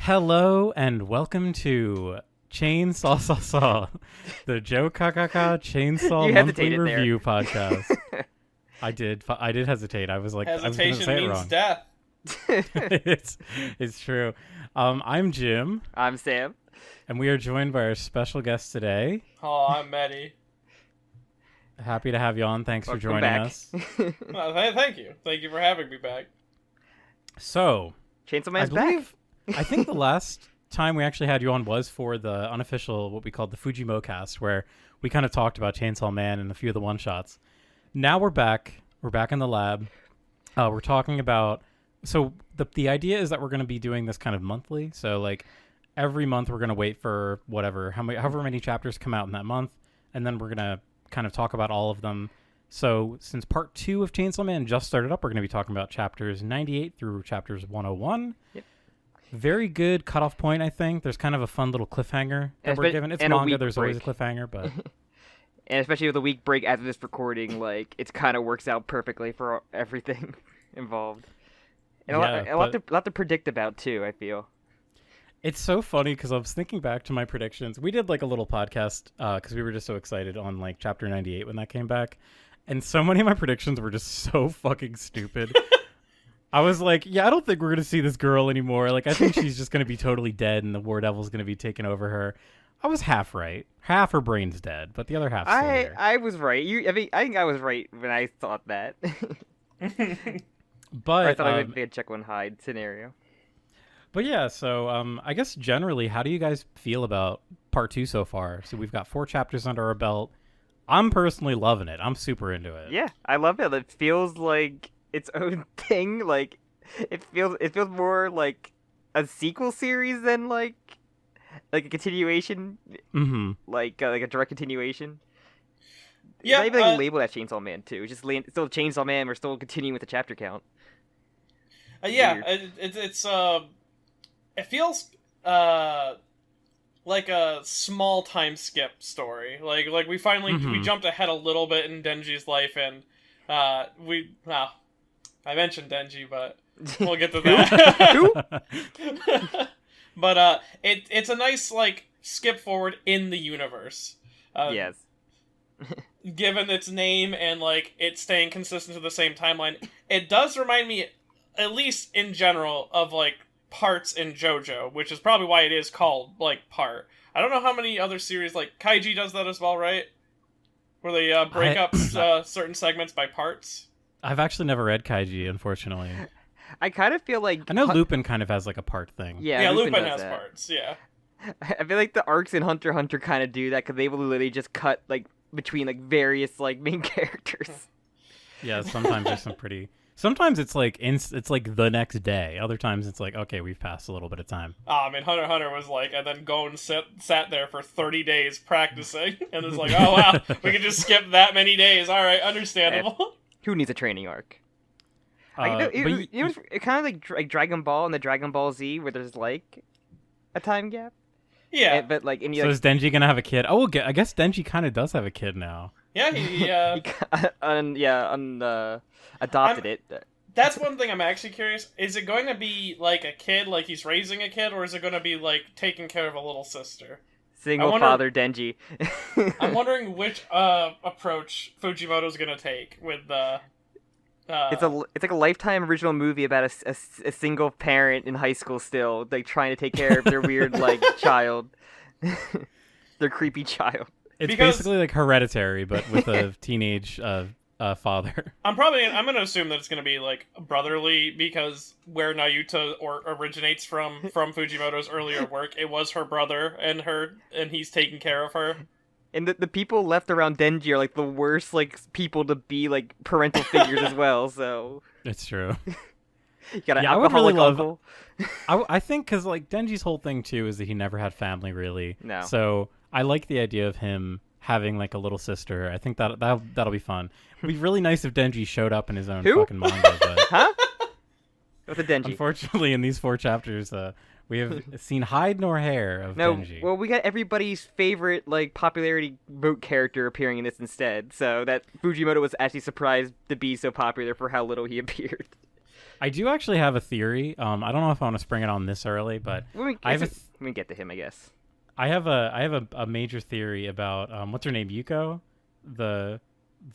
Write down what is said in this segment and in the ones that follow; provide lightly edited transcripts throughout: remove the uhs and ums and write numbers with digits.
Hello and welcome to Chainsaw Saw Saw, the JOKAKAKA Chainsaw Monthly Review podcast. I did hesitate. I was like, hesitation I was means say it death. it's true. I'm Jim. I'm Sam. And we are joined by our special guest today. Oh, I'm Meti. Happy to have you on. Thanks for joining back. us. Well, thank you. Thank you for having me back. So, Chainsaw Man's back. I think the last time we actually had you on was for the unofficial, what we called the Fujimoto cast, where we kind of talked about Chainsaw Man and a few of the one-shots. Now we're back. We're back in the lab. We're talking about... So the idea is that we're going to be doing this kind of monthly. So, like, every month we're going to wait for however many chapters come out in that month, and then we're going to kind of talk about all of them. So since part 2 of Chainsaw Man just started up, we're going to be talking about chapters 98 through chapters 101. Yep. Very good cutoff point, I think. There's kind of a fun little cliffhanger that we're given. It's manga, there's always a cliffhanger, but... And especially with a week break after this recording, like, it kind of works out perfectly for everything involved. And a lot to predict about, too, I feel. It's so funny, because I was thinking back to my predictions. We did, like, a little podcast, because we were just so excited on, like, chapter 98 when that came back. And so many of my predictions were just so fucking stupid. I was like, yeah, I don't think we're going to see this girl anymore. Like, I think she's just going to be totally dead and the War Devil's going to be taking over her. I was half right. Half her brain's dead, but the other half's still here. I was right. I think I was right when I thought that. But I thought it would be a Jekyll and Hyde scenario. But yeah, so I guess generally, how do you guys feel about part 2 so far? So we've got 4 chapters under our belt. I'm personally loving it. I'm super into it. Yeah, I love it. It feels like its own thing. Like it feels more like a sequel series than like a continuation. Mm-hmm. Like a direct continuation. Yeah, it's not even labeled as Chainsaw Man 2. It's just still Chainsaw Man. We're still continuing with the chapter count. It feels like a small time skip story. Like we finally we jumped ahead a little bit in Denji's life, and I mentioned Denji, but we'll get to that. But it's a nice like skip forward in the universe. Yes. Given its name and like it staying consistent to the same timeline, it does remind me, at least in general, of like parts in JoJo, which is probably why it is called like part. I don't know how many other series, like Kaiji does that as well, right? Where they break up certain segments by parts. I've actually never read Kaiji, unfortunately. I kind of feel like... I know Lupin kind of has like a part thing. Yeah, Lupin has parts, yeah. I feel like the arcs in Hunter x Hunter kind of do that, because they will literally just cut like between like various like main characters. Yeah, sometimes there's some pretty... Sometimes it's like it's like the next day. Other times it's like, okay, we've passed a little bit of time. I mean, Hunter x Hunter was like, and then Gon sat there for 30 days practicing, and it's like, oh wow, we can just skip that many days. All right, understandable. Who needs a training arc? It kind of like Dragon Ball and the Dragon Ball Z, where there's like a time gap. Yeah, but like, so is Denji gonna have a kid? Oh, I guess Denji kind of does have a kid now. Yeah, he adopted it. That's one thing I'm actually curious. Is it going to be like a kid, like he's raising a kid, or is it going to be like taking care of a little sister? Father Denji. I'm wondering which approach Fujimoto's going to take with the... It's like a Lifetime original movie about a single parent in high school still, like trying to take care of their weird like child, their creepy child. It's basically like Hereditary, but with a teenage father. I'm going to assume that it's going to be like brotherly, because where Naruto originates from Fujimoto's earlier work, it was her brother and he's taking care of her. And the people left around Denji are like the worst like people to be like parental figures as well. So it's true. You got an alcoholic uncle. I think because like Denji's whole thing too is that he never had family really. No. So I like the idea of him having like a little sister. I think that'll be fun. It'd be really nice if Denji showed up in his own fucking manga. But huh? What's a Denji? Unfortunately, in these 4 chapters, we have seen hide nor hair of Denji. Well, we got everybody's favorite like popularity vote character appearing in this instead. So that Fujimoto was actually surprised to be so popular for how little he appeared. I do actually have a theory. I don't know if I want to spring it on this early, but I have we get to him, I guess. I have a major theory about what's her name, Yuko, the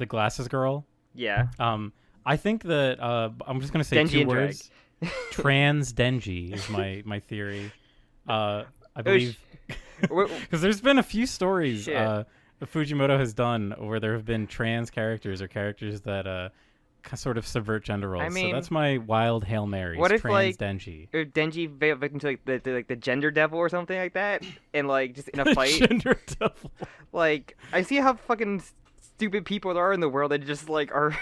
glasses girl. Yeah. I think that I'm just gonna say Denji 2 words. Trans Denji is my theory. I believe because there's been a few stories Fujimoto has done where there have been trans characters or characters that sort of subvert gender roles. So that's my wild Hail Mary. What if trans Denji? If Denji victim to the gender devil or something like that, and like just in a fight. Gender devil. Like I see how fucking stupid people there are in the world that just like are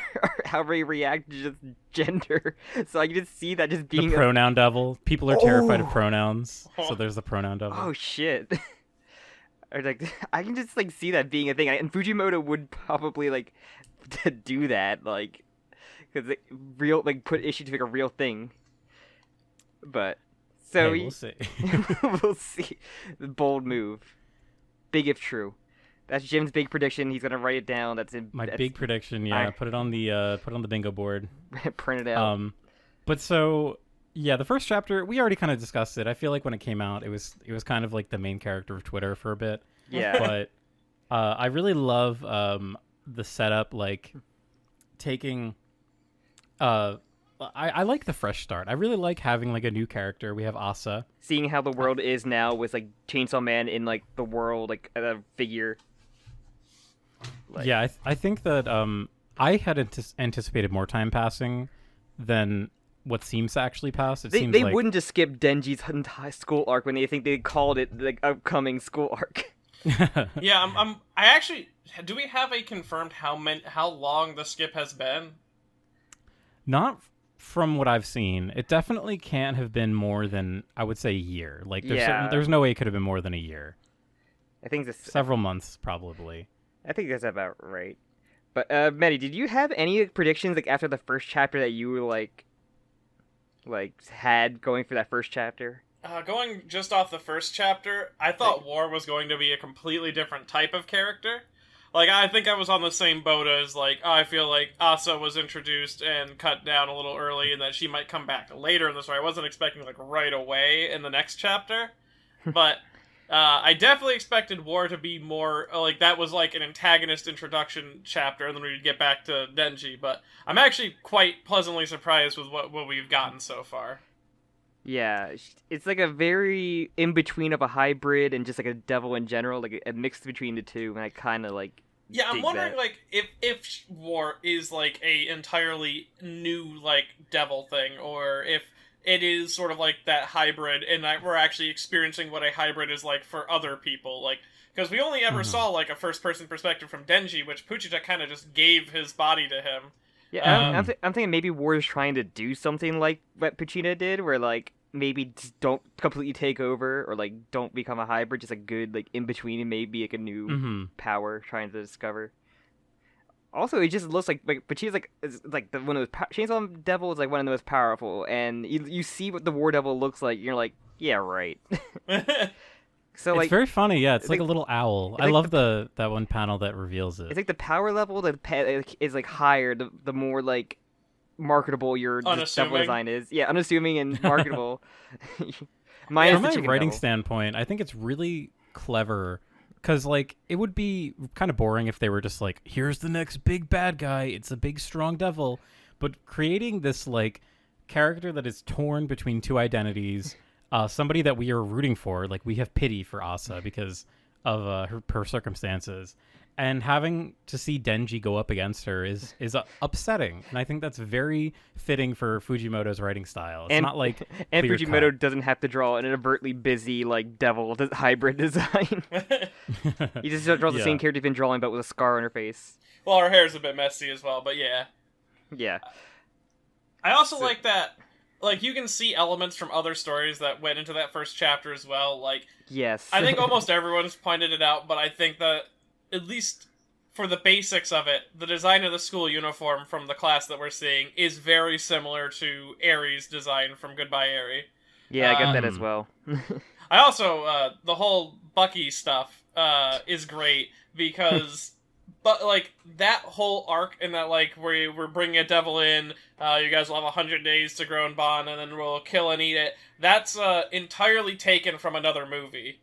how they react to just gender. So I can just see that just being the pronoun devil. People are terrified of pronouns, so there's the pronoun devil. Oh shit. Or like I can just like see that being a thing, and Fujimoto would probably like to do that, like because real like put issue to like a real thing. But so we'll see. we'll see. The bold move, big if true. That's Jim's big prediction. He's gonna write it down. That's big prediction. Yeah, put it on the bingo board. Print it out. But so yeah, the first chapter we already kind of discussed it. I feel like when it came out, it was kind of like the main character of Twitter for a bit. Yeah. But I really love the setup, like taking. I like the fresh start. I really like having like a new character. We have Asa. Seeing how the world is now with like Chainsaw Man in like the world, like a figure. Like... Yeah, I think that I had anticipated more time passing than what seems to actually pass. They like... wouldn't just skip Denji's entire school arc when they think they called it the upcoming school arc. Yeah, I actually do we have a confirmed how long the skip has been? Not from what I've seen. It definitely can't have been more than, I would say, a year. Like there's no way it could have been more than a year. I think several months probably. I think that's about right. But Meti, did you have any predictions like after the first chapter that you were like had going for that first chapter? Going just off the first chapter, I thought War was going to be a completely different type of character. Like, I think I was on the same boat as, like, I feel like Asa was introduced and cut down a little early and that she might come back later in the story. I wasn't expecting, like, right away in the next chapter. But I definitely expected War to be more, like, that was, like, an antagonist introduction chapter, and then we'd get back to Denji. But I'm actually quite pleasantly surprised with what we've gotten so far. Yeah, it's like a very in-between of a hybrid and just like a devil in general, like a mix between the two, and I kind of like I'm wondering, like, if War is, like, a entirely new, like, devil thing, or if it is sort of like that hybrid, and we're actually experiencing what a hybrid is like for other people, like, because we only ever saw, like, a first-person perspective from Denji, which Puchita kind of just gave his body to him. Yeah, I'm thinking maybe War is trying to do something like what Puchita did, where, like, maybe just don't completely take over, or like don't become a hybrid, just a good like in between, and maybe like a new power trying to discover. Also, it just looks like but she's like it's like one of those Chainsaw Devil is like one of the most powerful, and you see what the War Devil looks like, you're like, yeah, right. So like it's very funny, yeah. It's like a little owl. I love that one panel that reveals it. It's like the power level that is like higher, the more like marketable your devil design is. Yeah, unassuming and marketable. From my writing standpoint, I think it's really clever, because like it would be kind of boring if they were just like, here's the next big bad guy, it's a big strong devil, but creating this like character that is torn between two identities, somebody that we are rooting for, like we have pity for Asa because of her circumstances, and having to see Denji go up against her is upsetting, and I think that's very fitting for Fujimoto's writing style. It's not like Fujimoto doesn't have to draw an overtly busy like devil hybrid design. He just draws the same character he's been drawing, but with a scar on her face. Well, her hair's a bit messy as well, but yeah. Yeah. I also like that. Like, you can see elements from other stories that went into that first chapter as well. Like, yes. I think almost everyone's pointed it out, but I think that at least for the basics of it, the design of the school uniform from the class that we're seeing is very similar to Eri's design from Goodbye Eri. Yeah, I get that as well. I also, the whole Bucky stuff is great, because But, like, that whole arc in that, like, where we're bringing a devil in, you guys will have 100 days to grow and bond, and then we'll kill and eat it, that's entirely taken from another movie.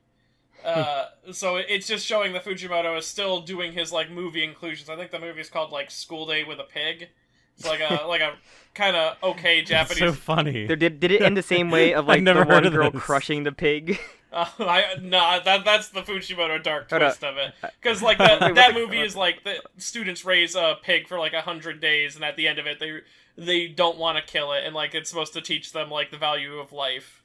So it's just showing that Fujimoto is still doing his, like, movie inclusions. I think the movie's called, like, School Day with a Pig. It's like a kind of okay Japanese... It's so funny. Did it end the same way of, like, the one girl crushing the pig? That's the Fujimoto dark twist of it. Because, like, that movie is, like, the students raise a pig for, like, 100 days, and at the end of it, they don't want to kill it, and, like, it's supposed to teach them, like, the value of life.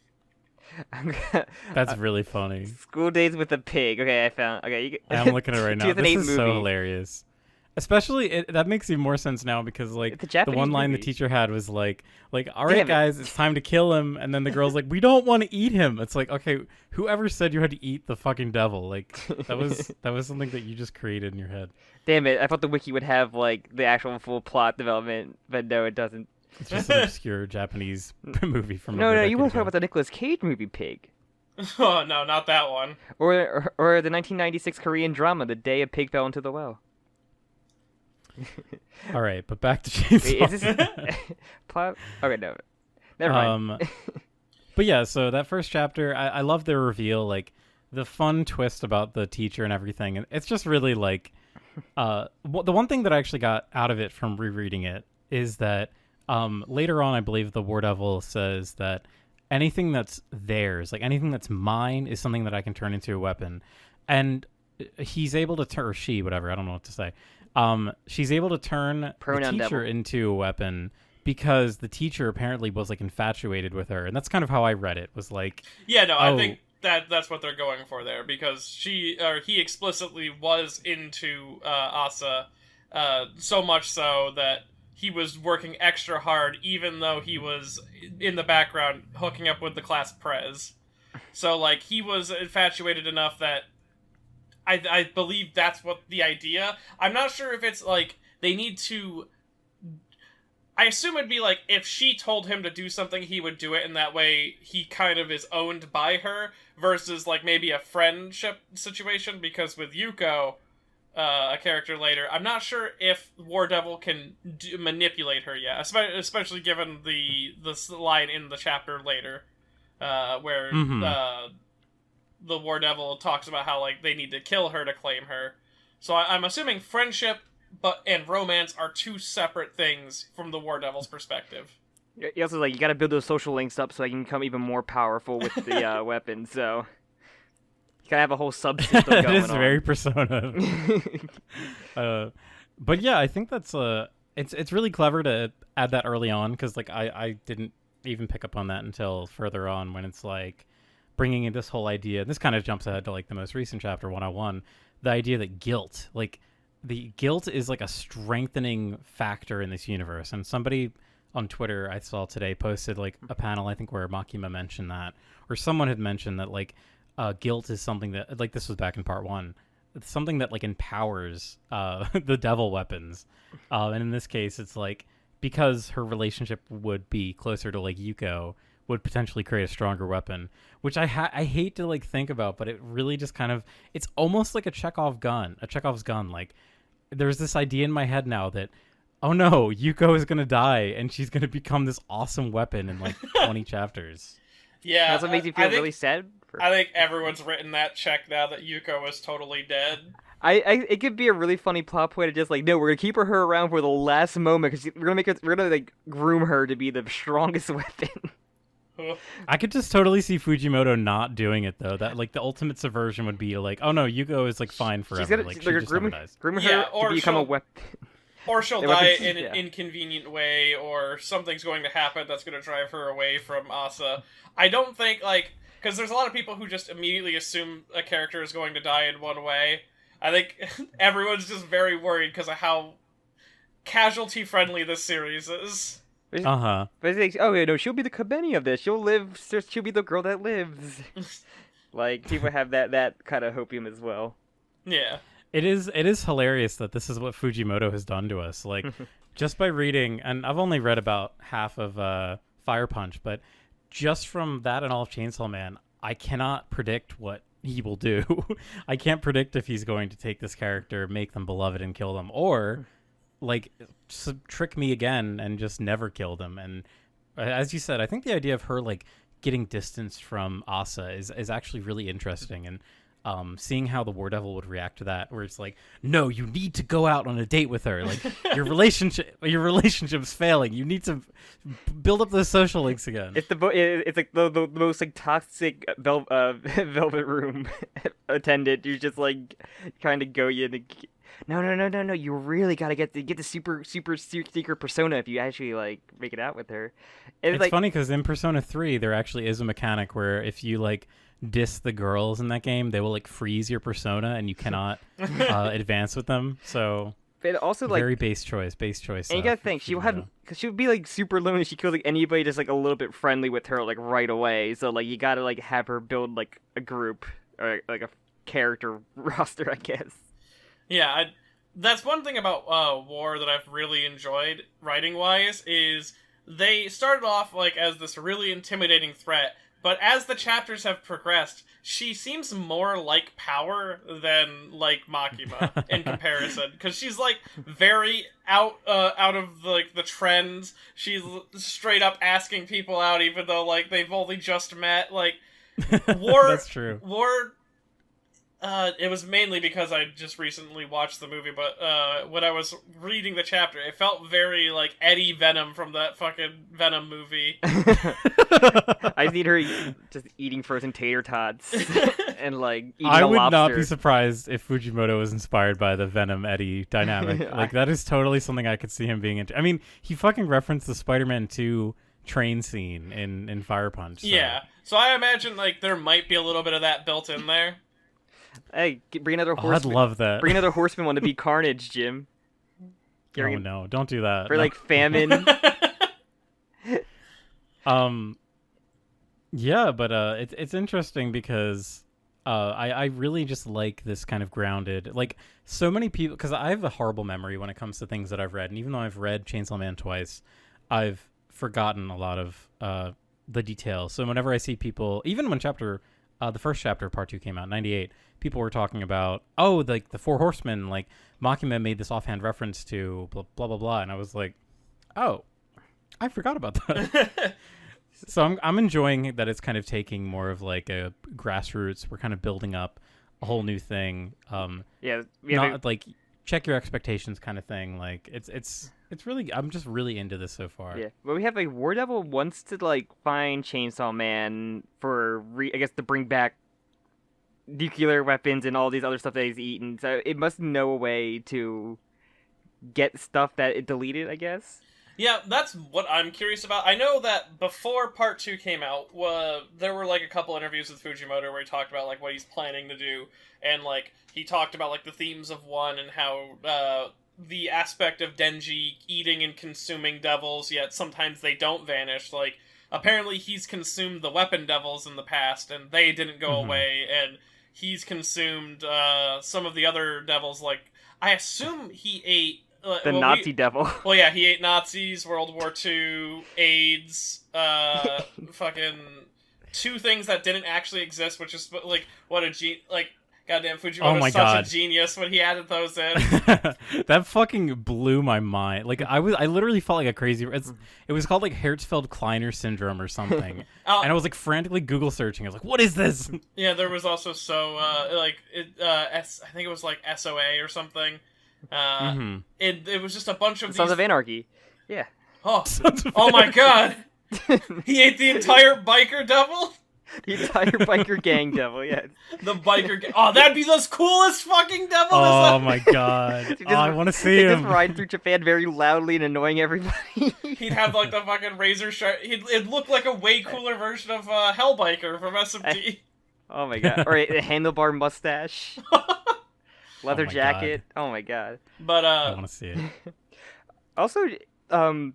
That's really funny. School Days with a Pig. Okay, I found... Okay, I'm looking at it right now. This is movie. So hilarious. Especially, that makes even more sense now because, like, the one line the teacher had was like, all right, guys, it's time to kill him. And then the girl's like, we don't want to eat him. It's like, okay, whoever said you had to eat the fucking devil? Like, that was something that you just created in your head. Damn it, I thought the wiki would have, like, the actual full plot development, but no, it doesn't. It's just an obscure Japanese movie from No, you want to talk about the Nicolas Cage movie Pig. Oh, no, not that one. Or the 1996 Korean drama, The Day a Pig Fell into the Well. All right, but back to James. Wait, is this plot? Okay, no, never mind. But yeah, so that first chapter, I love the reveal, like the fun twist about the teacher and everything. And it's just really like, the one thing that I actually got out of it from rereading it is that later on, I believe the War Devil says that anything that's theirs, like anything that's mine, is something that I can turn into a weapon. And he's able to turn, or she, whatever, I don't know what to say. She's able to turn the teacher into a weapon because the teacher apparently was like infatuated with her, and that's kind of how I read it. Was like, yeah, no, I think that's what they're going for there because he explicitly was into Asa, so much so that he was working extra hard, even though he was in the background hooking up with the class prez. So like he was infatuated enough that. I believe that's what the idea. I'm not sure if it's like they need to. I assume it'd be like if she told him to do something, he would do it, and that way he kind of is owned by her. Versus like maybe a friendship situation, because with Yuko, a character later, I'm not sure if War Devil can manipulate her yet, especially given the line in the chapter later, where. Mm-hmm. The War Devil talks about how like they need to kill her to claim her. So I'm assuming friendship and romance are two separate things from the War Devil's perspective. You also like you got to build those social links up so they can become even more powerful with the weapon. So you gotta have a whole subsystem going on. It is very Persona. But yeah, I think that's it's really clever to add that early on because like I didn't even pick up on that until further on when it's like. Bringing in this whole idea, this kind of jumps ahead to like the most recent chapter 101, the idea that guilt is like a strengthening factor in this universe. And somebody on Twitter I saw today posted like a panel, I think where Makima mentioned that, or someone had mentioned that like guilt is something that like this was back in part 1. It's something that like empowers the devil weapons. And in this case, it's like because her relationship would be closer to like Yuko, would potentially create a stronger weapon, which I hate to like think about, but it really just kind of, it's almost like a Chekhov's gun. Like there's this idea in my head now that, oh no, Yuko is going to die and she's going to become this awesome weapon in like 20 chapters. Yeah. That's what makes you feel really sad. I think everyone's written that check now that Yuko is totally dead. It could be a really funny plot point to just like, no, we're gonna keep her around for the last moment because we're gonna like groom her to be the strongest weapon. I could just totally see Fujimoto not doing it though. That like the ultimate subversion would be like, oh no, Yuko is like fine forever. Like she just never dies. Groom her to become a weapon. Or she'll die in an inconvenient way, or something's going to happen that's going to drive her away from Asa. I don't think like because there's a lot of people who just immediately assume a character is going to die in one way. I think everyone's just very worried because of how casualty friendly this series is. Uh-huh. But it's like, oh, no, she'll be the Kobeni of this. She'll live. She'll be the girl that lives. Like, people have that kind of hopium as well. Yeah. It is hilarious that this is what Fujimoto has done to us. Like, just by reading, and I've only read about half of Fire Punch, but just from that and all of Chainsaw Man, I cannot predict what he will do. I can't predict if he's going to take this character, make them beloved, and kill them, or like trick me again and just never kill them. And as you said, I think the idea of her like getting distance from Asa is actually really interesting, and seeing how the War Devil would react to that, where it's like, no, you need to go out on a date with her. Like your relationship's failing. You need to build up those social links again. It's it's like the most like toxic velvet room attendant. You're just like trying to go you. No. You really gotta get the super secret persona if you actually like make it out with her. And it's like, funny because in Persona 3 there actually is a mechanic where if you like diss the girls in that game, they will like freeze your persona and you cannot advance with them. So but also like very base choice. And you gotta think she would be like super lonely. She could like anybody just like a little bit friendly with her like right away. So like you gotta like have her build like a group or like a character roster, I guess. Yeah, that's one thing about War that I've really enjoyed writing-wise, is they started off like as this really intimidating threat, but as the chapters have progressed, she seems more like Power than like Makima in comparison, because she's like very out of like the trends. She's straight up asking people out, even though like they've only just met. Like War, that's true. War. It was mainly because I just recently watched the movie, but when I was reading the chapter, it felt very like Eddie Venom from that fucking Venom movie. I need her just eating frozen tater tots and like eating I a would lobster. not be surprised if Fujimoto was inspired by the Venom Eddie dynamic. Like that is totally something I could see him being into. I mean, he fucking referenced the Spider-Man 2 train scene in Fire Punch. So. Yeah, so I imagine like there might be a little bit of that built in there. Hey, bring another horseman. I'd love that. Bring another horseman one to be Carnage, Jim. Oh no, don't do that. For like famine. Yeah, but it's interesting because I really just like this kind of grounded, like so many people, because I have a horrible memory when it comes to things that I've read, and even though I've read Chainsaw Man twice, I've forgotten a lot of the details. So whenever I see people, even when the first chapter of Part 2 came out, 98, people were talking about, like the Four Horsemen, like Makima made this offhand reference to blah, blah, blah, blah. And I was like, oh, I forgot about that. So I'm enjoying that it's kind of taking more of like a grassroots. We're kind of building up a whole new thing. Not like check your expectations kind of thing. Like it's really, I'm just really into this so far. Yeah, but we have like War Devil wants to like find Chainsaw Man for I guess to bring back nuclear weapons and all these other stuff that he's eaten. So it must know a way to get stuff that it deleted, I guess. Yeah, that's what I'm curious about. I know that before Part 2 came out, there were like a couple interviews with Fujimoto where he talked about like what he's planning to do, and like he talked about like the themes of 1 and how the aspect of Denji eating and consuming devils, yet sometimes they don't vanish. Like apparently he's consumed the weapon devils in the past and they didn't go away, and he's consumed some of the other devils. Like I assume he ate Nazi devil. Well, yeah, he ate Nazis, World War II, AIDS, fucking 2 things that didn't actually exist, which is like what a goddamn Fujimoto was such a genius when he added those in. That fucking blew my mind. Like I literally felt like a crazy. It was called like Hertzfeld-Kleiner syndrome or something, and I was like frantically Google searching. I was like, "What is this?" Yeah, there was also I think it was like SOA or something. It was just a bunch of Sons of Anarchy. Yeah. Oh my god! He ate the entire biker devil. The entire biker gang devil, yeah. The biker gang. Oh, that'd be the coolest fucking devil. Oh my god. I want to see him. Just ride through Japan very loudly and annoying everybody. He'd have like the fucking razor sharp. It'd look like a way cooler version of Hellbiker from SMT. Oh my god. Or a handlebar mustache. Leather jacket. God. Oh my god. But I want to see it. Also, the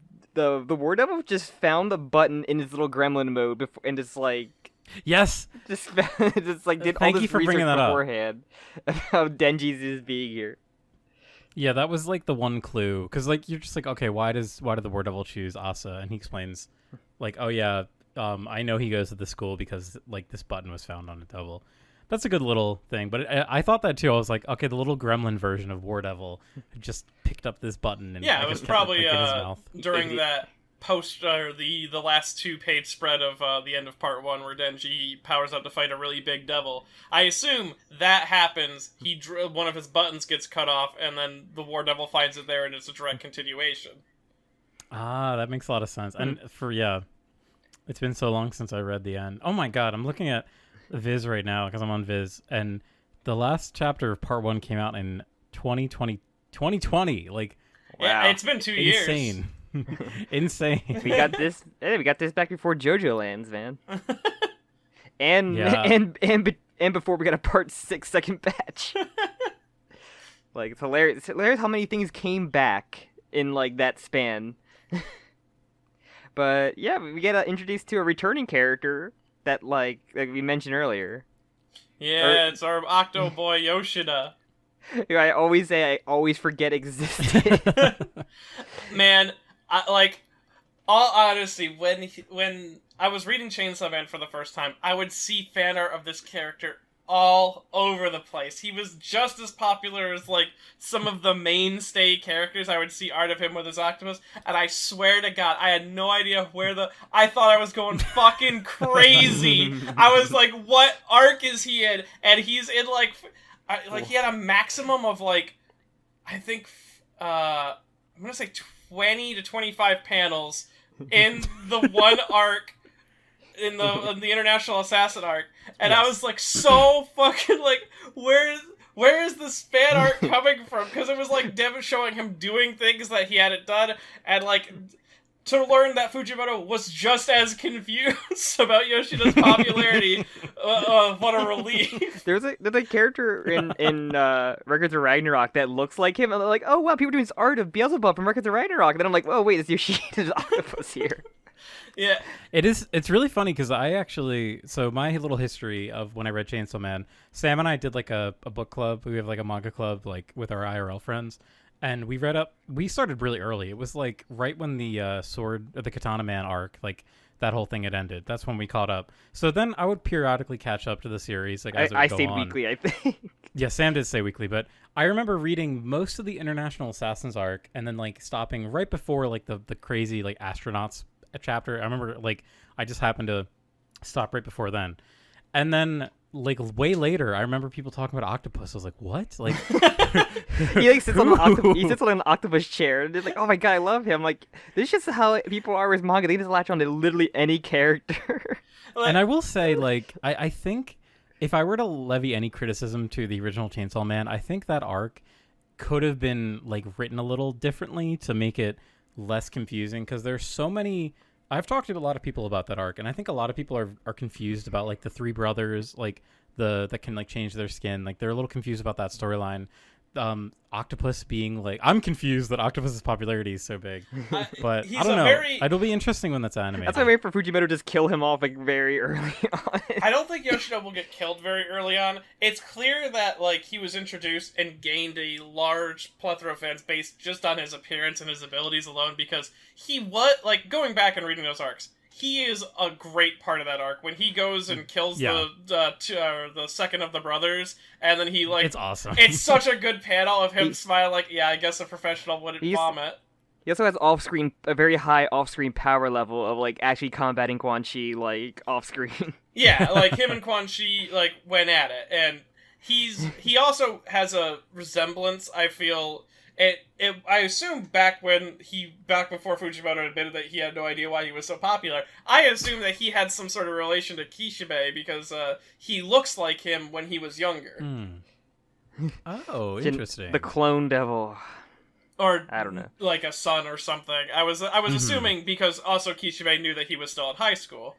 War Devil just found the button in his little gremlin mode before, and just like yes, just like did Thank all this you for research bringing that beforehand about Denji's is being here. Yeah, that was like the one clue, because like you're just like, okay, why did the War Devil choose Asa? And he explains, like, oh yeah, I know he goes to the school because like this button was found on a devil. that's a good little thing. But I thought that too. I was like, okay, the little gremlin version of War Devil just picked up this button and Yeah, I it was guess kept probably in his mouth. during that post or the last 2-page spread of the end of part 1 where Denji powers up to fight a really big devil. I assume that happens. One of his buttons gets cut off, and then the War Devil finds it there, and it's a direct continuation. Ah, that makes a lot of sense. And it's been so long since I read the end. Oh my god, I'm looking at Viz right now because I'm on Viz, and the last chapter of part 1 came out in 2020. Like, Wow. Yeah, it's been 2 years. insane. Insane. We got this. Hey, we got this back before JoJo lands, man. And Yeah. and before we got a part 6 second batch. Like, it's hilarious. It's hilarious how many things came back in like that span. But yeah, we get introduced to a returning character that like we mentioned earlier. Yeah, it's our Octo Boy Yoshida. I always forget existed. Man, all honesty, when I was reading Chainsaw Man for the first time, I would see fan art of this character all over the place. He was just as popular as, like, some of the mainstay characters. I would see art of him with his octopus, and I swear to God, I had no idea I thought I was going fucking crazy. I was like, what arc is he in? And he's in, he had a maximum of, like, I think, I'm gonna say 20 to 25 panels in the one arc, in the International Assassin arc, and Yes. I was like so fucking like, where is this fan art coming from? Because it was like Devin showing him doing things that he hadn't done, and like to learn that Fujimoto was just as confused about Yoshida's popularity. What a relief! There's a character in Records of Ragnarok that looks like him, and they're like, oh wow, people are doing this art of Beelzebub from Records of Ragnarok, and then I'm like, oh wait, it's Yoshida's octopus here. Yeah, It's really funny because so my little history of when I read Chainsaw Man, Sam and I did like a book club. We have like a manga club like with our IRL friends, and we started really early. It was like right when the the Katana Man arc, like that whole thing had ended. That's when we caught up. So then I would periodically catch up to the series like as it would I go stayed on. weekly, I think. Yeah, Sam did say weekly, but I remember reading most of the International Assassins arc and then like stopping right before like the crazy like astronauts chapter. I remember like I just happened to stop right before then. And then like way later, I remember people talking about octopus. I was like, "What?" Like He like sits on an octopus chair, and it's like, oh my god, I love him. Like, this is just how people are with manga. They just latch on to literally any character. And I will say, like, I think if I were to levy any criticism to the original Chainsaw Man, I think that arc could have been like written a little differently to make it less confusing, because there's so many. I've talked to a lot of people about that arc, and I think a lot of people are confused about like the three brothers, like that can like change their skin. Like they're a little confused about that storyline. Octopus being like, I'm confused that Octopus's popularity is so big, but I don't know. It'll be interesting when that's animated. That's why I wait for Fujimoto to just kill him off like very early on. I don't think Yoshida will get killed very early on. It's clear that like he was introduced and gained a large plethora of fans based just on his appearance and his abilities alone, because he was like, going back and reading those arcs, he is a great part of that arc when he goes and kills the second of the brothers, and then he like, it's awesome. It's such a good panel of him smiling like, yeah, I guess a professional wouldn't vomit. He also has a very high off-screen power level of like actually combating Quan Chi like off-screen. Yeah, like him and Quan Chi like went at it, and he also has a resemblance, I feel. I assume back before Fujimoto admitted that he had no idea why he was so popular, I assume that he had some sort of relation to Kishibe because he looks like him when he was younger. Oh, interesting. The clone devil. Or I don't know, like a son or something. I was assuming because also Kishibe knew that he was still in high school,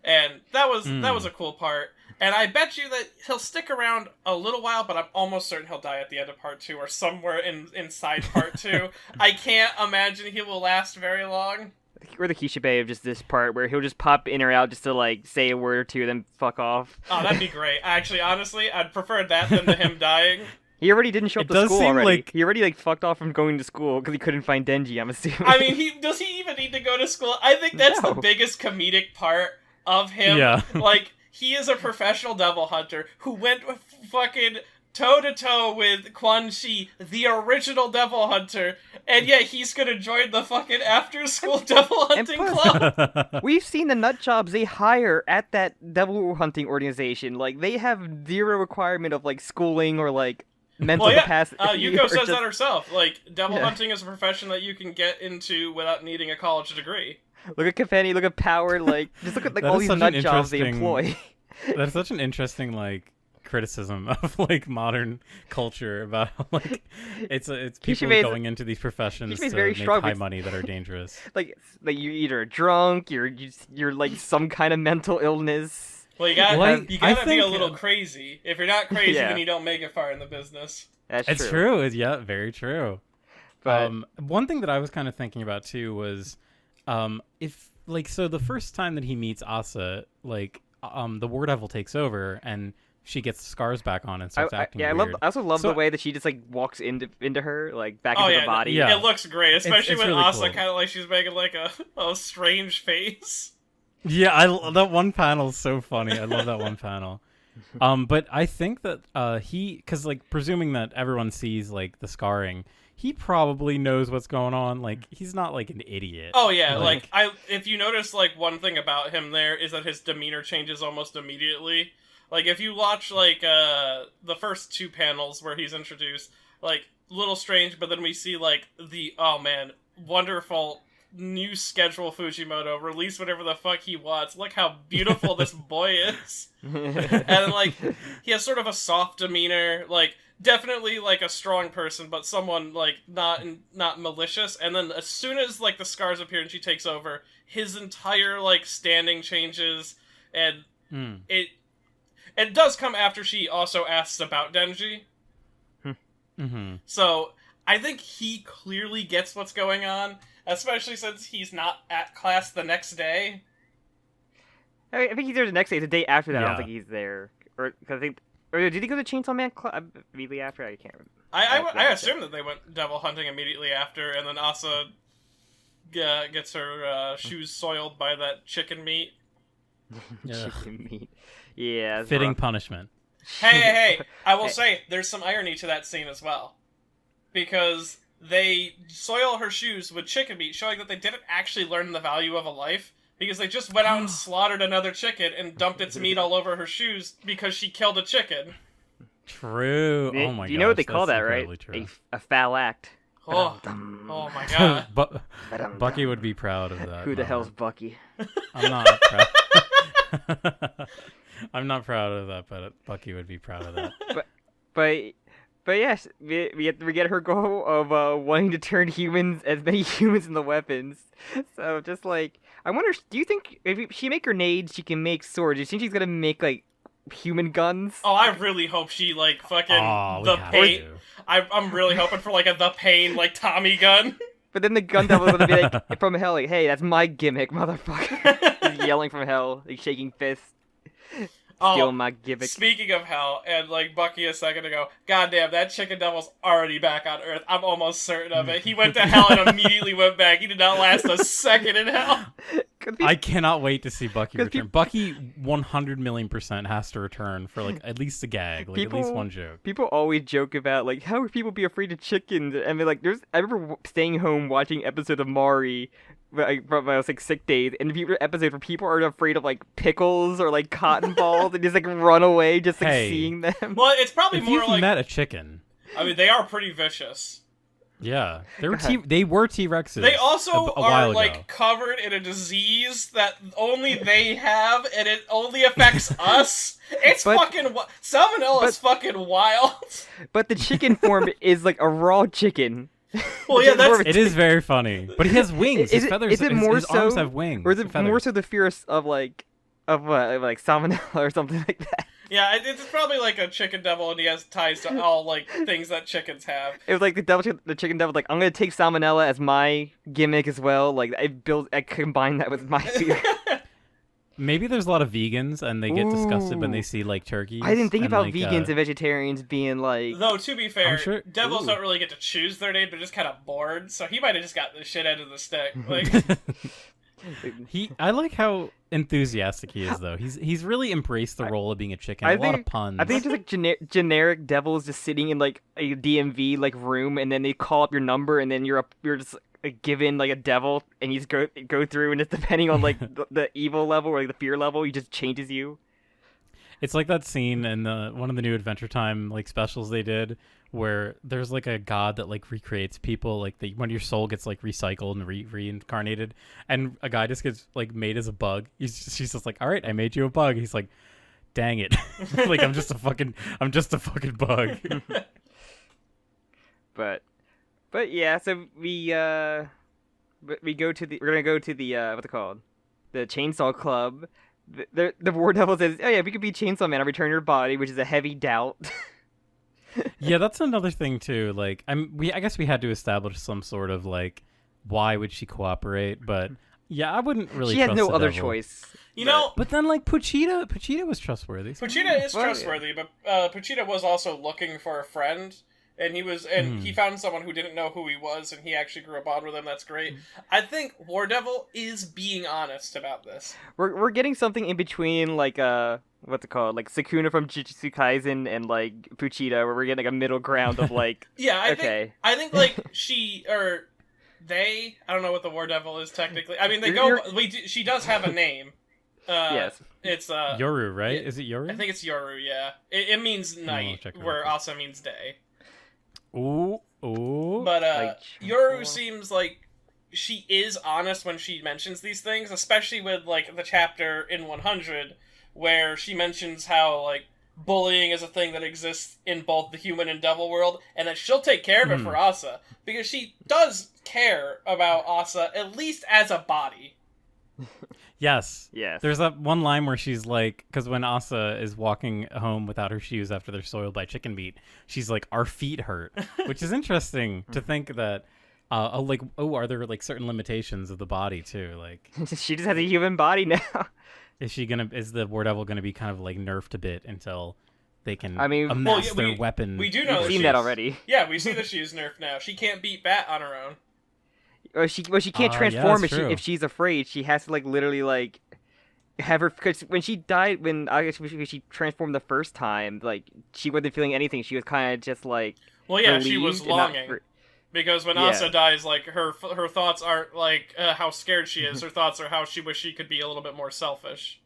and that was a cool part. And I bet you that he'll stick around a little while, but I'm almost certain he'll die at the end of part 2 or somewhere inside part 2. I can't imagine he will last very long. Or the Kishibe of just this part where he'll just pop in or out just to like say a word or two, then fuck off. Oh, that'd be great. Actually, honestly, I'd prefer that than him dying. He already didn't show up to school already. He already like fucked off from going to school because he couldn't find Denji, I'm assuming. I mean, does he even need to go to school? I think that's the biggest comedic part of him. Yeah. Like, he is a professional devil hunter who went fucking toe-to-toe with Quan Chi, the original devil hunter, and yet he's gonna join the fucking after-school devil hunting club? We've seen the nut jobs they hire at that devil hunting organization. Like, they have zero requirement of, like, schooling or, like, mental capacity. Yuko says that herself. Like, devil hunting is a profession that you can get into without needing a college degree. Look at Kobeni, look at Power, like, just look at, like, all these nut jobs they employ. That's such an interesting, like, criticism of like modern culture about like it's people going into these professions to make high money that are dangerous. like you're either drunk, you're like some kind of mental illness. Well, you gotta be a little crazy. If you're not crazy, then you don't make it far in the business. It's true. Yeah, very true. But one thing that I was kind of thinking about too was if like so the first time that he meets Asa, like the War Devil takes over and she gets the scars back on and starts acting weird. I also love the way that she just like walks into her, like back into the body. Yeah, it looks great, especially when really Asa kind of like she's making like a strange face. Yeah, that one panel is so funny. I love that one panel. But I think that because like presuming that everyone sees like the scarring, he probably knows what's going on. Like he's not like an idiot. Oh yeah, like if you notice like one thing about him there is that his demeanor changes almost immediately. Like, if you watch, like, the first two panels where he's introduced, like, little strange, but then we see, like, wonderful new schedule Fujimoto, release whatever the fuck he wants. Look how beautiful this boy is. And, like, he has sort of a soft demeanor, like, definitely, like, a strong person, but someone, like, not malicious. And then as soon as, like, the scars appear and she takes over, his entire, like, standing changes, and It does come after she also asks about Denji. Mm-hmm. So, I think he clearly gets what's going on, especially since he's not at class the next day. I think he's there the next day. The day after that, I don't think he's there. Or did he go to Chainsaw Man immediately after? I can't remember. I assume that they went devil hunting immediately after, and then Asa gets her shoes soiled by that chicken meat. Chicken meat. Yeah. Fitting punishment. Hey. I will say, there's some irony to that scene as well. Because they soil her shoes with chicken meat, showing that they didn't actually learn the value of a life. Because they just went out and slaughtered another chicken and dumped its meat all over her shoes because she killed a chicken. True. Oh my god. You know what they call that, right? A foul act. Oh my god. Bucky would be proud of that. Who the hell's Bucky? I'm not proud. I'm not proud of that, but Bucky would be proud of that. But yes, we get her goal of wanting to turn as many humans into weapons. So just like, I wonder, do you think if she make grenades, she can make swords? Do you think she's gonna make like human guns? Oh, I really hope she like fucking the pain. I'm really hoping for like the pain like Tommy gun. But then the gun devil's gonna be like from hell, like, hey, that's my gimmick, motherfucker. He's yelling from hell, like shaking fists. Steal my gimmick. Speaking of hell, and like Bucky a second ago, goddamn, that chicken devil's already back on Earth. I'm almost certain of it. He went to hell and immediately went back. He did not last a second in hell. I cannot wait to see Bucky return. Bucky 100,000,000% has to return for like at least a gag, like at least one joke. People always joke about like how would people be afraid of chickens, and like I remember staying home watching episodes of Mari. From my like sick days, and the episode where people are afraid of like pickles or like cotton balls and just like run away just like seeing them. Well, it's probably more like met a chicken. I mean, they are pretty vicious. Yeah, they were T-Rexes. They also are like covered in a disease that only they have, and it only affects us. It's fucking salmonella is fucking wild. But the chicken form is like a raw chicken. Well, yeah, it is very funny. But he has wings. His feathers. Is it more his arms have wings. Or is it more so the fear of like salmonella or something like that? Yeah, it's probably like a chicken devil, and he has ties to all like things that chickens have. It was like the chicken devil. Like, I'm gonna take salmonella as my gimmick as well. Like, I combine that with my fear. Maybe there's a lot of vegans, and they get disgusted when they see, like, turkeys. I didn't think about vegans and vegetarians being, like... Though, to be fair, devils don't really get to choose their name, but just kind of bored, so he might have just got the shit out of the stick. Like... I like how enthusiastic he is, though. He's really embraced the role of being a chicken. A lot of puns. I think it's just like generic devils just sitting in like a DMV like room, and then they call up your number, and then you're just given like a devil, and you just go through, and it's depending on like the evil level or like the fear level, he just changes you. It's like that scene in one of the new Adventure Time like specials they did, where there's like a god that like recreates people, like when your soul gets like recycled and reincarnated, and a guy just gets like made as a bug. She's just like, all right, I made you a bug. He's like, dang it, like I'm just a fucking bug. But yeah, so we're gonna go to the what's it called, the Chainsaw Club. The War Devil says, oh yeah, we could be Chainsaw Man, I'll return your body, which is a heavy doubt. Yeah, that's another thing too. Like, I guess we had to establish some sort of like, why would she cooperate? But yeah, I wouldn't really. She had trust no the other devil. choice. But then like Puchita was trustworthy. Puchita is trustworthy, but Puchita was also looking for a friend, and he found someone who didn't know who he was, and he actually grew a bond with him. That's great. I think War Devil is being honest about this. We're getting something in between, like what's it called, like Sukuna from Jujutsu Kaisen and like Puchita, where we're getting like a middle ground of like yeah, I think like she or they, I don't know what the War Devil is technically. I mean, she does have a name. Yes, it's Yoru, right? Is it Yoru? I think it's Yoru. Yeah, it means night, where Asa means day. Ooh. But Yoru seems like she is honest when she mentions these things, especially with like the chapter in 100 where she mentions how like bullying is a thing that exists in both the human and devil world, and that she'll take care of it for Asa, because she does care about Asa, at least as a body. Yes. Yes. There's that one line where she's like, because when Asa is walking home without her shoes after they're soiled by chicken meat, she's like, our feet hurt, which is interesting to think that, are there like certain limitations of the body too? Like, she just has a human body now. Is the War Devil gonna be kind of like nerfed a bit until they can amass their weapon? We do know we've seen that already. Yeah, we see that she's nerfed now. She can't beat Bat on her own. Or she can't transform if she's afraid. She has to like literally like have her, because when she died, when she transformed the first time, like she wasn't feeling anything. She was kind of just like she was longing. Because when Asa dies, like her thoughts aren't like how scared she is. Her thoughts are how she wish she could be a little bit more selfish.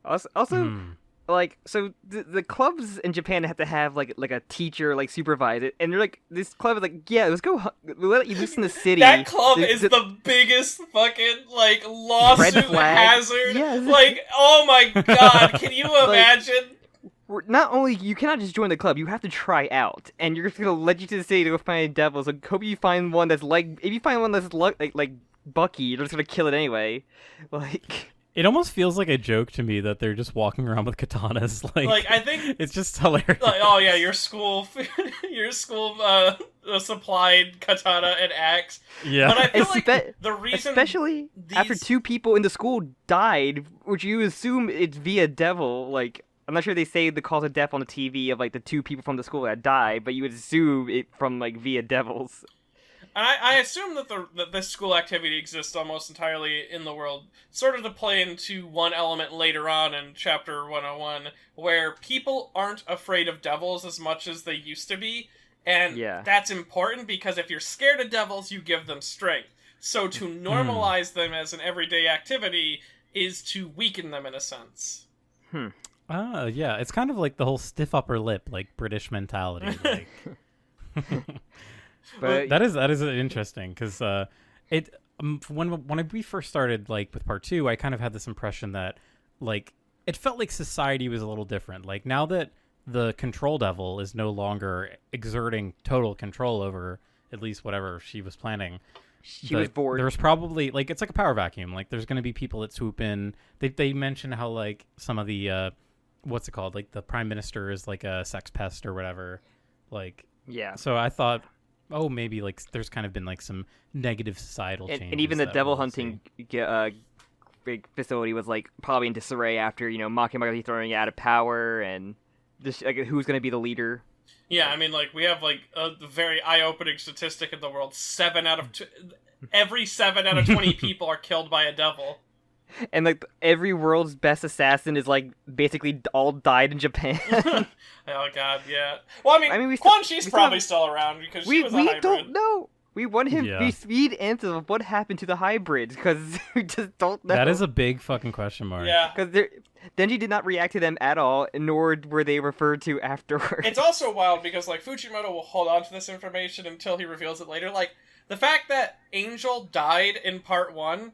Also, like, so the clubs in Japan have to have like a teacher like supervise it, and they're like, this club is like, yeah, we'll let you loose in the city. That club is the biggest fucking like lawsuit hazard. Yes. Like, oh my god, can you imagine? Not only you cannot just join the club, you have to try out, and you're just gonna let you to the city to go find devils. So hope you find one that's like, if you find one that's like Bucky, you're just gonna kill it anyway. Like, it almost feels like a joke to me that they're just walking around with katanas. Like I think it's just hilarious. Like, oh yeah, your school supplied katana and axe. Yeah, but I feel like the reason, especially after 2 people in the school died, which you assume it's via devil, like. I'm not sure they say the cause of death on the TV of like the 2 people from the school that died, but you would assume it from like via devils. I assume that this school activity exists almost entirely in the world, sort of to play into one element later on in Chapter 101, where people aren't afraid of devils as much as they used to be, and that's important because if you're scared of devils, you give them strength. So to normalize them as an everyday activity is to weaken them in a sense. Yeah, it's kind of like the whole stiff upper lip, like British mentality. Like, but that is interesting because when we first started like with part 2, I kind of had this impression that like it felt like society was a little different. Like now that the control devil is no longer exerting total control over at least whatever she was planning. She was bored. There was probably like it's like a power vacuum. Like there's going to be people that swoop in. They mention how like some of the what's it called? Like the prime minister is like a sex pest or whatever. Like, yeah. So I thought, oh, maybe like there's kind of been like some negative societal changes. And even the devil hunting big facility was like probably in disarray after, Makimaki throwing it out of power and just like who's going to be the leader. Yeah, I mean, like we have like a very eye-opening statistic in the world. 7 out of every 7 out of 20 people are killed by a devil. And like every world's best assassin is like basically all died in Japan. Oh god, yeah. Well, I mean Quan Chi's probably still around because she was a hybrid. We don't know. We want him Yeah. to feed into what happened to the hybrids because we just don't know. That is a big fucking question mark. Yeah. Because Denji did not react to them at all, nor were they referred to afterwards. It's also wild because like Fujimoto will hold on to this information until he reveals it later. Like the fact that Angel died in part 1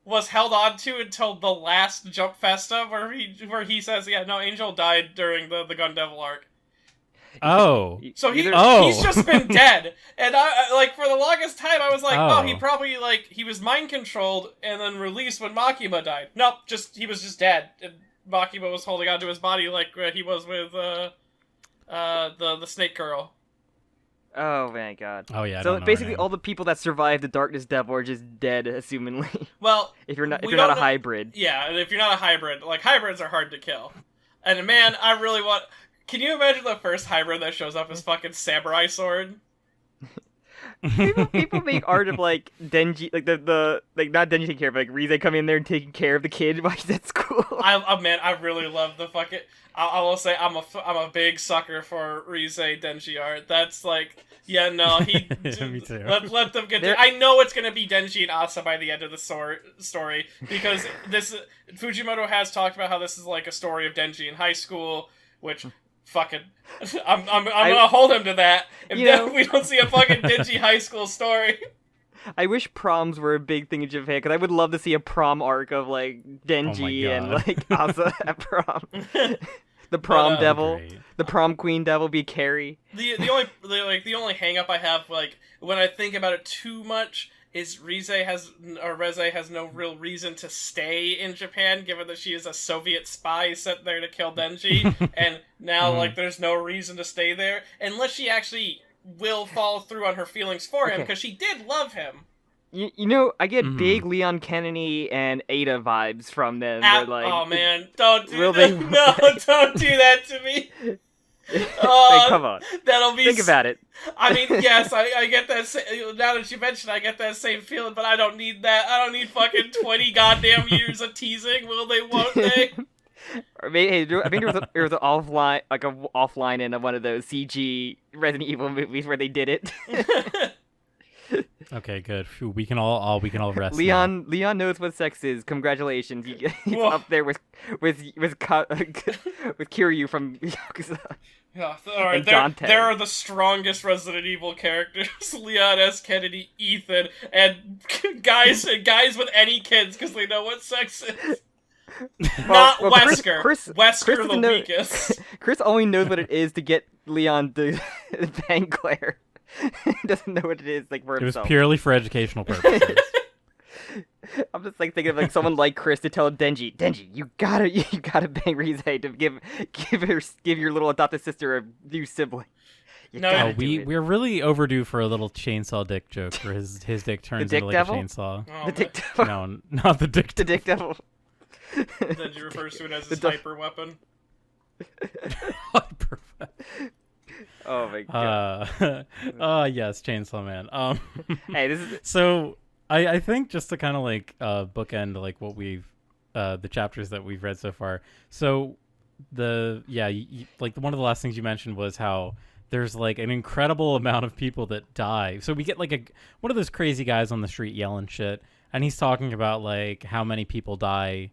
was held on to until the last Jump Festa where he says, yeah, no, Angel died during the Gun Devil arc. Oh. So he's just been dead. And I like for the longest time I was like, oh, he probably like he was mind controlled and then released when Makima died. Nope, he was just dead. And Makima was holding onto his body like he was with the snake girl. Oh my god. Oh yeah. So basically, all the people that survived the Darkness Devil are just dead, assumingly. Well, if you're not a hybrid. Yeah, and if you're not a hybrid, like hybrids are hard to kill. And man, I really want. Can you imagine the first hybrid that shows up as fucking samurai sword? people make art of like Denji, like the like not Denji taking care of, like Rize coming in there and taking care of the kid while he's at school. I really love the fucking. I will say I'm a big sucker for Rize Denji art. That's like, yeah, no, Me too. Let them get there. I know it's gonna be Denji and Asa by the end of the story because Fujimoto has talked about how this is like a story of Denji in high school, which. Fucking, I'm gonna hold him to that. If we don't see a fucking Denji high school story. I wish proms were a big thing in Japan because I would love to see a prom arc of like Denji and like Asa at prom. The prom devil, great. The prom queen devil be Carrie. The only hang up I have like when I think about it too much is Reze has no real reason to stay in Japan, given that she is a Soviet spy sent there to kill Denji, and now like there's no reason to stay there unless she actually will follow through on her feelings for him because she did love him. You know, I get big Leon Kennedy and Ada vibes from them. Oh man, don't do that! No, don't do that to me. Like, come on. That'll be. Think about it. I mean, yes, I get that. Now that you mentioned, I get that same feeling, but I don't need that. I don't need fucking 20 goddamn years of teasing. Will they? Won't they? Or maybe, I think there was an offline in one of those CG Resident Evil movies where they did it. Okay, good. Phew, we can all rest. Leon knows what sex is. Congratulations, he's up there with Kiryu from Yakuza. Yeah, alright, there are the strongest Resident Evil characters: Leon S. Kennedy, Ethan, and guys with any kids because they know what sex is. Not Wesker. Wesker the weakest. Chris only knows what it is to get Leon to bang Claire. He doesn't know what it is like for himself. It was purely for educational purposes. I'm just like thinking of like someone like Chris to tell Denji, you gotta bang Rize to give your little adopted sister a new sibling. We're really overdue for a little chainsaw dick joke where his dick turns into like devil? a chainsaw. Oh, the dick devil. No, not the dick. The dick devil. Denji refers to it as his hyper weapon. Oh my god. Yes, Chainsaw Man. Hey, this is so. I think just to kind of like bookend like what we've the chapters that we've read so far. So like one of the last things you mentioned was how there's like an incredible amount of people that die. So we get like one of those crazy guys on the street yelling shit, and he's talking about like how many people die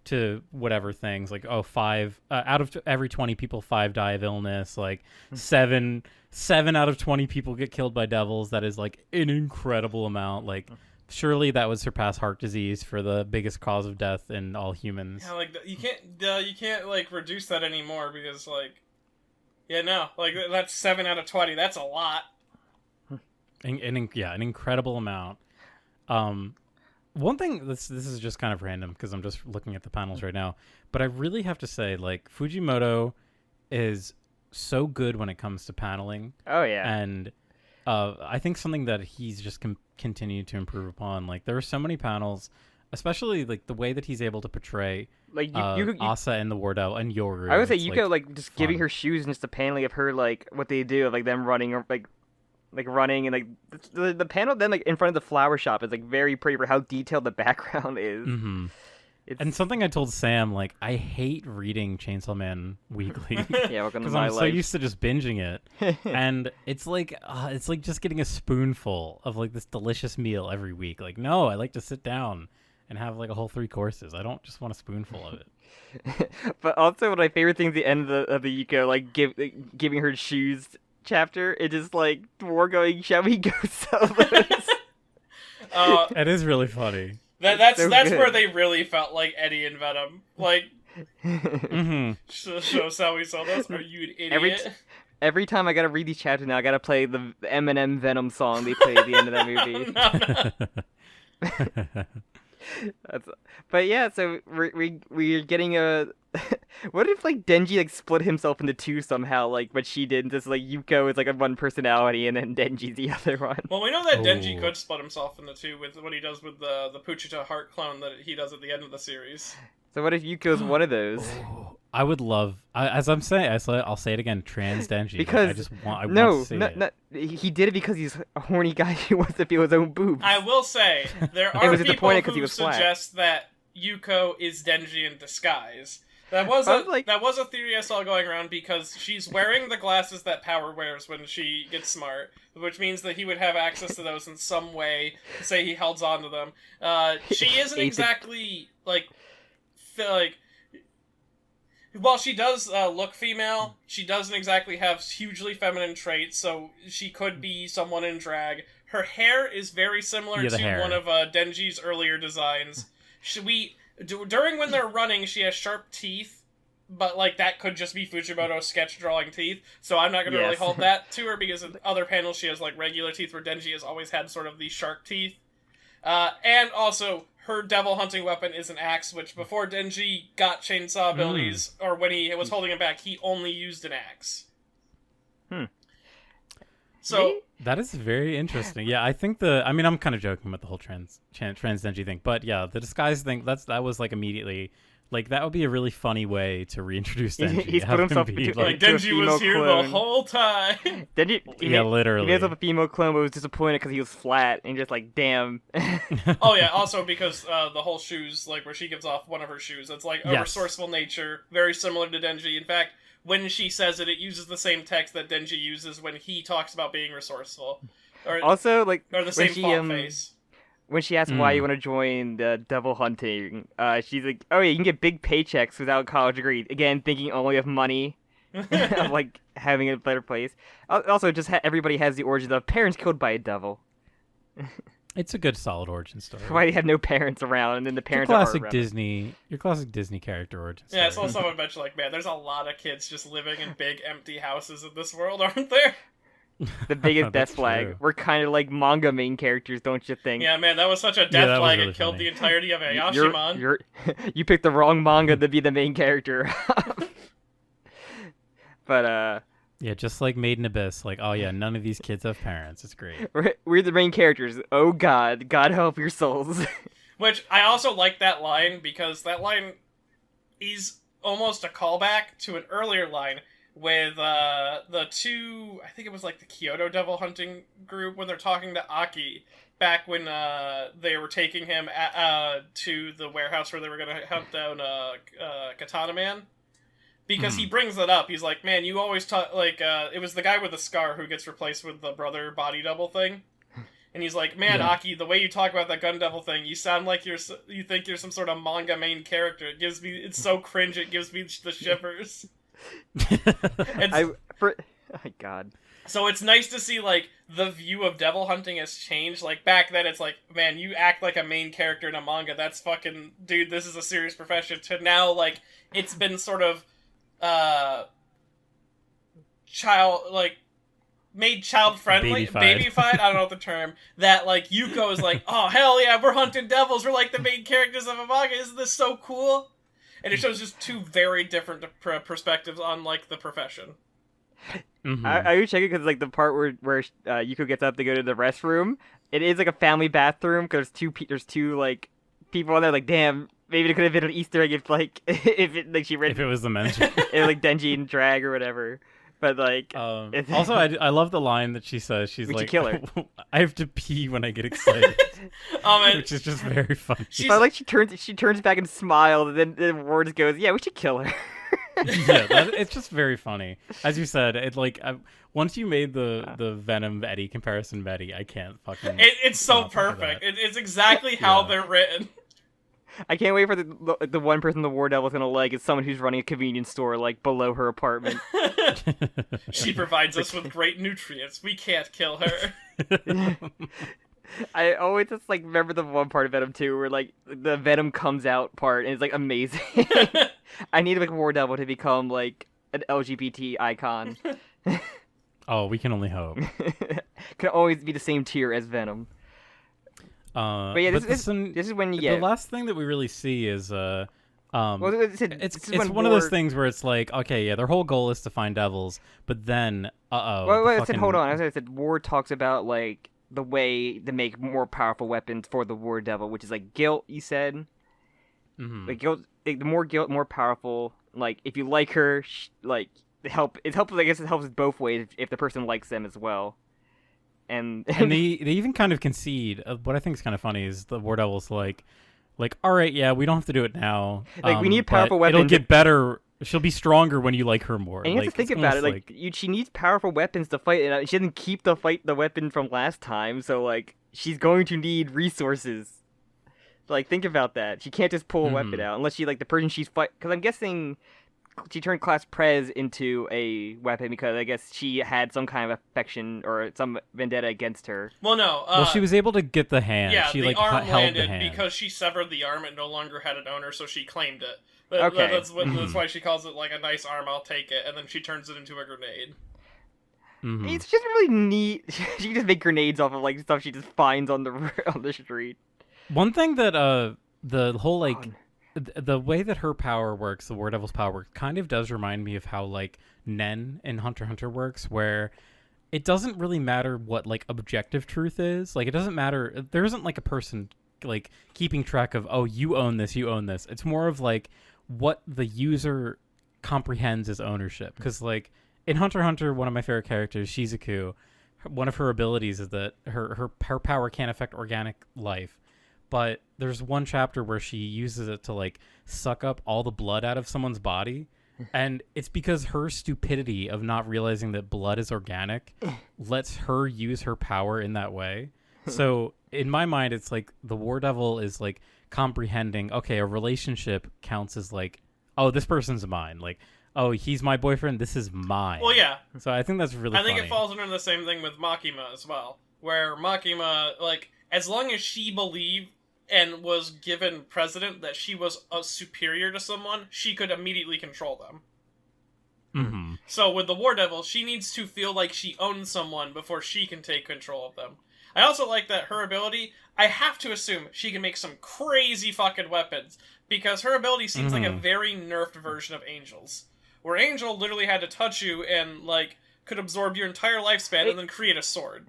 to whatever things, like 5 out of every 20 people 5 die of illness, like 7 out of 20 people get killed by devils. That is like an incredible amount. Like surely that would surpass heart disease for the biggest cause of death in all humans. Yeah, like you can't like reduce that anymore because like like that's 7 out of 20. That's a lot. An incredible amount. One thing, this is just kind of random because I'm just looking at the panels right now, but I really have to say, like, Fujimoto is so good when it comes to paneling. Oh, yeah. And I think something that he's just continued to improve upon. Like, there are so many panels, especially, like, the way that he's able to portray like Asa and the War Devil and Yoru. I would say Yuko, like just giving her shoes and just the paneling of her, like, what they do, of, like, them running, or, like, like running, and like the panel then like in front of the flower shop is like very pretty for how detailed the background is. Mm-hmm. And something I told Sam, like, I hate reading Chainsaw Man weekly. Yeah, welcome to Because my I'm so life. used to just binging it. And it's like just getting a spoonful of like this delicious meal every week. Like, no, I like to sit down and have like a whole 3 courses. I don't just want a spoonful of it. But also, one of my favorite things at the end of the Yuko, like giving her shoes chapter, it is like we're going, shall we go sell those? It is really funny. That's So that's good. where they really felt like Eddie and Venom. Like, Mm-hmm. show us how we saw those. Are you an idiot? Every time I gotta read these chapters now, I gotta play the Eminem Venom song they play at the end of that movie. But yeah, so we're getting a. What if like Denji like split himself into 2 somehow, like what she did, and just like Yuko is like a one personality, and then Denji's the other one. Well, we know that Denji Oh. could split himself into 2 with what he does with the Puchita heart clone that he does at the end of the series. So what if Yuko's one of those? I would love, as I'm saying, I'll say it again, trans Denji. Because I just want, no, want to see it. he did it because he's a horny guy who wants to feel his own boobs. I will say there It are was people disappointing 'cause he who was flat. suggest that Yuko is Denji in disguise. That was I was like- that was a theory I saw going around because she's wearing the glasses that Power wears when she gets smart, which means that he would have access to those in some way. Say he held on to them. She isn't exactly like. While she does look female, she doesn't exactly have hugely feminine traits, so she could be someone in drag. Her hair is very similar the to hair. one of Denji's earlier designs. During when they're running, she has sharp teeth, but like that could just be Fujimoto sketch drawing teeth, so I'm not going to really Yes. hold that to her, because in other panels she has like regular teeth where Denji has always had sort of these sharp teeth. And also, her devil hunting weapon is an axe, which before Denji got chainsaw abilities, or when he was holding it back, he only used an axe. So That is very interesting. Yeah, I think I'm kind of joking about the whole trans Denji thing, but yeah, the disguise thing, that was like immediately, like that would be a really funny way to reintroduce Denji. He's Have put him himself be, into- like to a Denji was female here clone. the whole time. Denji, Yeah, literally. He made himself a female clone, but was disappointed because he was flat, and just like, damn. Oh yeah, also because the whole shoes, like where she gives off one of her shoes, it's like a Yes. resourceful nature, very similar to Denji. In fact, when she says it, it uses the same text that Denji uses when he talks about being resourceful. Or, Also, like or the when same she font face. when she asks why you want to join the devil hunting, she's like, "Oh yeah, you can get big paychecks without a college degree." Again, thinking only of money, of like having a better place. Also, just everybody has the origin of parents killed by a devil. It's a good solid origin story. Why they have no parents around, and then the Your parents classic are around. Disney, your classic Disney character origin story. Yeah, it's also someone mentioned like, man, there's a lot of kids just living in big empty houses in this world, aren't there? The biggest That's death flag. true. We're kind of like manga main characters, don't you think? Yeah, man, that was such a Yeah, death that was flag. really It killed funny. the entirety of You're, Ayashimon. you picked the wrong manga to be the main character. But Yeah, just like Made in Abyss. Like, oh yeah, none of these kids have parents. It's great. we're the main characters. Oh God, God help your souls. Which I also like that line because that line is almost a callback to an earlier line with the two, I think it was like the Kyoto Devil Hunting group when they're talking to Aki back when they were taking him to the warehouse where they were going to hunt down Katana Man. Because he brings that up. He's like, man, you always talk, like, it was the guy with the scar who gets replaced with the brother body double thing. And he's like, man, Yeah. Aki, the way you talk about that gun devil thing, you sound like you think you're some sort of manga main character. It's so cringe, it gives me the shivers. Oh my God. So it's nice to see, like, the view of devil hunting has changed. Like, back then it's like, man, you act like a main character in a manga. That's fucking, dude, this is a serious profession. To now, like, it's been sort of, made child-friendly, babyfied, I don't know what the term, that, like, Yuko is like, oh, hell yeah, we're hunting devils, we're, like, the main characters of a manga, isn't this so cool? And it shows just two very different perspectives on, like, the profession. Mhm. I was checking because like the part where Yuko gets up to go to the restroom, it is like a family bathroom because there's two like people on there. Like, damn, maybe it could have been an Easter egg if like if it like she read If it was the men's. like Denji and drag or whatever. But like, also, I love the line that she says. She's We should like, kill her. I have to pee when I get excited, which is just very funny. but like she turns back and smiles, and then Ward just goes, "Yeah, we should kill her." Yeah, it's just very funny. As you said, it like once you made the Venom Eddie comparison, Meti, I can't fucking. It's so perfect. It's exactly how they're written. I can't wait for the one person the War Devil's gonna like is someone who's running a convenience store like below her apartment. She provides us with great nutrients. We can't kill her. I always just like remember the one part of Venom 2 where like the Venom comes out part and it's like amazing. I need like War Devil to become like an LGBT icon. Oh, we can only hope. Can always be the same tier as Venom. But yeah, this is when the last thing that we really see is it's one of those things where it's like, okay, yeah, their whole goal is to find devils, but then I said hold on. As I said, Ward talks about like the way to make more powerful weapons for the War Devil, which is like guilt. You said, like guilt. The more guilt, more powerful. Like if you like her, like it helps. I guess it helps both ways if the person likes them as well. And they even kind of concede. What I think is kind of funny is the War Devil's like, all right, yeah, we don't have to do it now. Like we need powerful weapons. It'll get better. She'll be stronger when you like her more. And you have to think about it. Like she needs powerful weapons to fight, and she didn't keep the weapon from last time. So like she's going to need resources. Like think about that. She can't just pull a weapon out unless she like the person she's fight. Because I'm guessing she turned Class Prez into a weapon because I guess she had some kind of affection or some vendetta against her. Well, no. Well, she was able to get the hand. Yeah, she the like arm held landed the hand because she severed the arm. It no longer had an owner, so she claimed it. Okay. That's why she calls it like a nice arm. I'll take it, and then she turns it into a grenade. It's just really neat. She can just make grenades off of like stuff she just finds on the street. One thing that the whole like. The way that her power works, the War Devil's power works, kind of does remind me of how like Nen in Hunter x Hunter works, where it doesn't really matter what like objective truth is. Like it doesn't matter. There isn't like a person like keeping track of, oh, you own this, you own this. It's more of like what the user comprehends as ownership. Because like in Hunter x Hunter, one of my favorite characters, Shizuku, one of her abilities is that her power can't affect organic life. But there's one chapter where she uses it to like suck up all the blood out of someone's body. And it's because her stupidity of not realizing that blood is organic lets her use her power in that way. So in my mind, it's like the War Devil is like comprehending, okay, a relationship counts as like, oh, this person's mine. Like, oh, he's my boyfriend. This is mine. Well, yeah. So I think that's really funny. I think it falls under the same thing with Makima as well. Where Makima, like, as long as she believed and was given precedent that she was superior to someone, she could immediately control them. So with the War Devil, she needs to feel like she owns someone before she can take control of them. I also like that her ability, I have to assume she can make some crazy fucking weapons, because her ability seems like a very nerfed version of Angel's. Where Angel literally had to touch you and, like, could absorb your entire lifespan and then create a sword.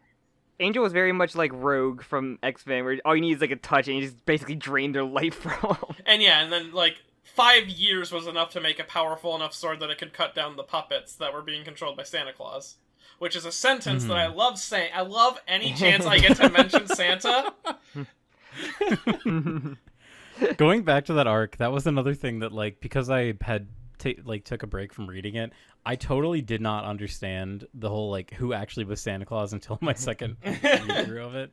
Angel was very much like Rogue from X-Men, where all you need is like a touch and you just basically drain their life from. And yeah, and then like 5 years was enough to make a powerful enough sword that it could cut down the puppets that were being controlled by Santa Claus. Which is a sentence that I love saying. I love any chance I get to mention Santa. Going back to that arc, that was another thing that like, because I had took a break from reading it, I totally did not understand the whole like who actually was Santa Claus until my second read-through of it.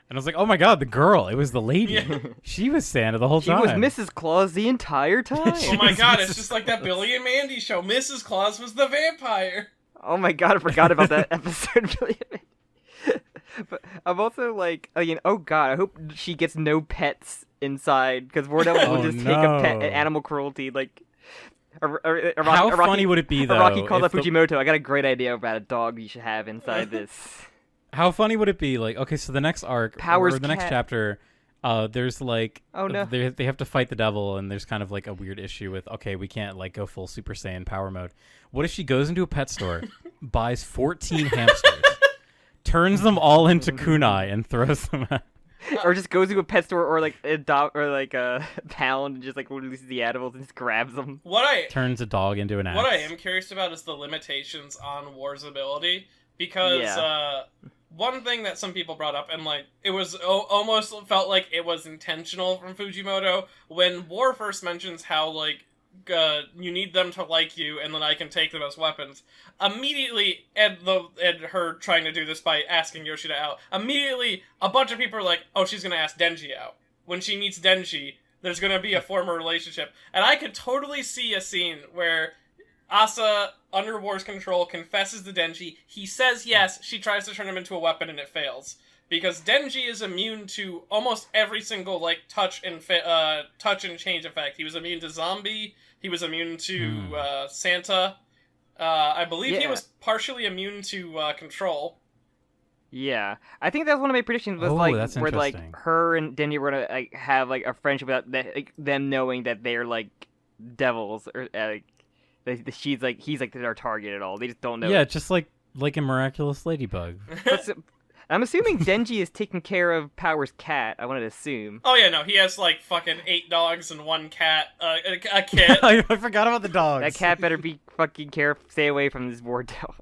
And I was like, oh my god, the girl. It was the lady. Yeah. She was Santa the whole time. She was Mrs. Claus the entire time. Oh my god, it's just like that Billy and Mandy show. Mrs. Claus was the vampire. Oh my god, I forgot about that episode. But I'm also like, oh god, I hope she gets no pets inside, because War Devil will just take a pet, animal cruelty, like... How funny would it be, though? Rocky called up Fujimoto. I got a great idea about a dog you should have inside this. How funny would it be? Like, okay, so the next arc, or the next chapter, there's like, they have to fight the devil, and there's kind of like a weird issue with, okay, we can't like go full Super Saiyan power mode. What if she goes into a pet store, buys 14 hamsters, turns them all into kunai, and throws them out? Or just goes to a pet store or like a pound and just like releases the animals and just grabs them. Turns a dog into an axe. What I am curious about is the limitations on War's ability, because one thing that some people brought up, and like it was almost felt like it was intentional from Fujimoto, when War first mentions how like you need them to like you, and then I can take them as weapons. Immediately, and her trying to do this by asking Yoshida out. Immediately, a bunch of people are like, "Oh, she's gonna ask Denji out." When she meets Denji, there's gonna be a former relationship, and I could totally see a scene where Asa, under War's control, confesses to Denji. He says yes. She tries to turn him into a weapon, and it fails. Because Denji is immune to almost every single like touch and change effect. He was immune to zombie. He was immune to Santa. I believe he was partially immune to control. Yeah, I think that's one of my predictions was where like her and Denji were gonna like have like a friendship without them knowing that they're like devils or he's like their target at all. They just don't know. Yeah, just like a miraculous ladybug. I'm assuming Denji is taking care of Power's cat. I wanted to assume. Oh yeah, no, he has like fucking 8 dogs and 1 cat, a kid. I forgot about the dogs. That cat better be fucking careful. Stay away from this War Devil.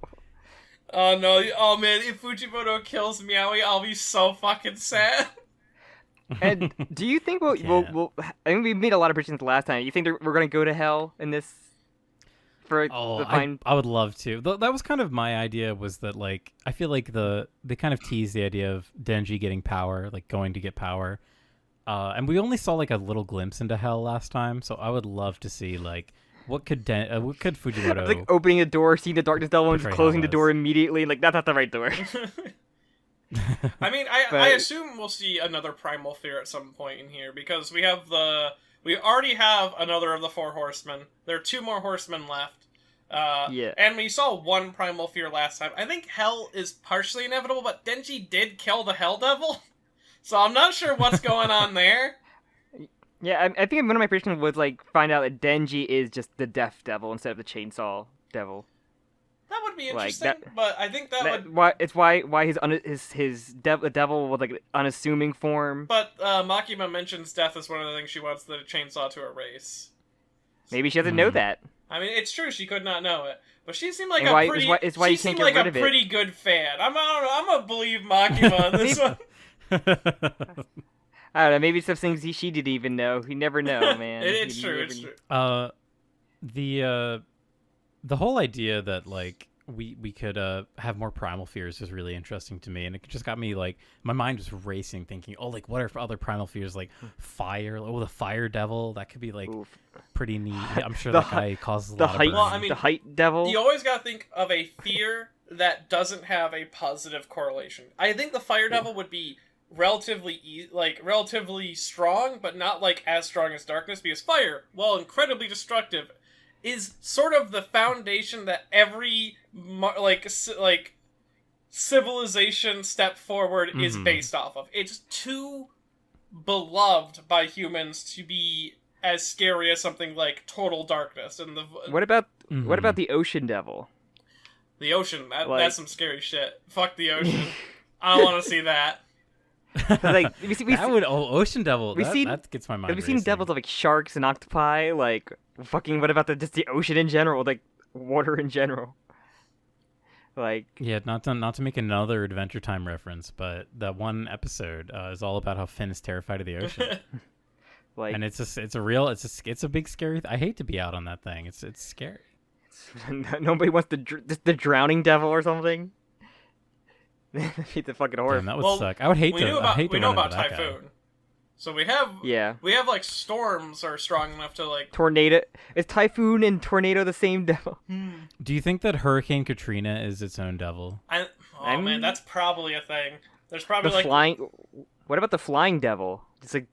Oh no! Oh man, if Fujimoto kills Meowie, I'll be so fucking sad. And do you think we'll I think we made a lot of predictions last time. You think we're gonna go to hell in this? I would love to. That was kind of my idea, was that like I feel like they kind of teased the idea of Denji getting power, like going to get power, and we only saw like a little glimpse into hell last time. So I would love to see like what could Fujimoto like opening a door, seeing the darkness devil, and just closing the door immediately. Like that's not the right door. I mean, I assume we'll see another Primal Fear at some point in here, because we already have another of the 4 horsemen. There are 2 more horsemen left. And we saw 1 Primal Fear last time. I think Hell is partially inevitable, but Denji did kill the Hell Devil. So I'm not sure what's going on there. Yeah, I think one of my predictions was like find out that Denji is just the Death Devil instead of the Chainsaw Devil. That would be interesting, but I think that would... why the devil with like an unassuming form. But Makima mentions death as one of the things she wants the chainsaw to erase. Maybe she doesn't know that. I mean, it's true she could not know it, but she seemed like a pretty good fan. I'm gonna believe Makima on this one. I don't know. Maybe some things she didn't even know. You never know, man. It's true. The whole idea that like we could have more primal fears is really interesting to me, and it just got me like my mind was racing, thinking, oh, like what are other primal fears, like fire? Oh, the fire devil, that could be like pretty neat. I'm sure that guy causes a lot of burning. Well, I mean, the height devil. You always gotta think of a fear that doesn't have a positive correlation. I think the fire devil would be relatively strong, but not like as strong as darkness, because fire, while incredibly destructive, is sort of the foundation that every civilization step forward is based off of. It's too beloved by humans to be as scary as something like total darkness. And what about the ocean devil? The ocean, that's some scary shit. Fuck the ocean. I don't want to see that. Like ocean devil. That gets my mind. We've seen devils of like sharks and octopi. Like fucking. What about just the ocean in general? Like water in general. Like not to make another Adventure Time reference, but that one episode is all about how Finn is terrified of the ocean. And it's a big scary. I hate to be out on that thing. It's scary. Nobody wants the drowning devil or something. He's a fucking horror. Damn, that would suck. I would hate to. We know about Typhoon. So we have like storms are strong enough to like tornado. Is Typhoon and Tornado the same devil? Do you think that Hurricane Katrina is its own devil? Man, that's probably a thing. There's probably the flying. What about the flying devil? It's like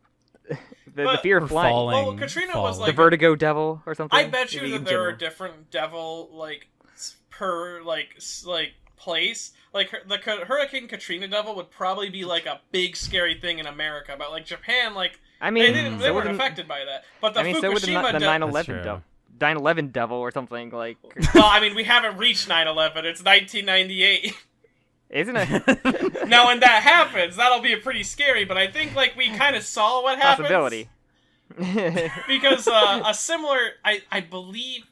the fear of flying. Well, Katrina was like the vertigo devil or something. I bet you that there are different devil like per like place. Like the Hurricane Katrina devil would probably be like a big scary thing in America, but like Japan, like I mean, they weren't affected by that. But the Fukushima so the 9/11 devil. 9/11 devil or something like. Well, I mean, we haven't reached 9/11. It's 1998. Isn't it? Now, when that happens, that'll be pretty scary. But I think like we kind of saw what happens. Possibility. Because a similar, I believe,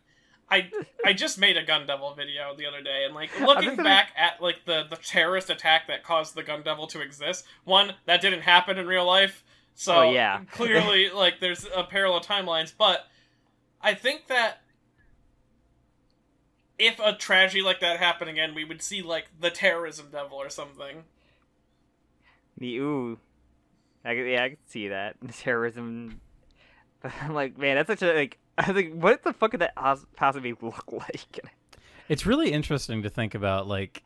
I just made a Gun Devil video the other day, and like looking back at like the terrorist attack that caused the Gun Devil to exist. One, that didn't happen in real life, so clearly like there's a parallel timelines. But I think that if a tragedy like that happened again, we would see like the terrorism devil or something. Ooh, I can see that terrorism. I'm like, man, that's such a like. I was like, what the fuck could that possibly look like? It's really interesting to think about. Like,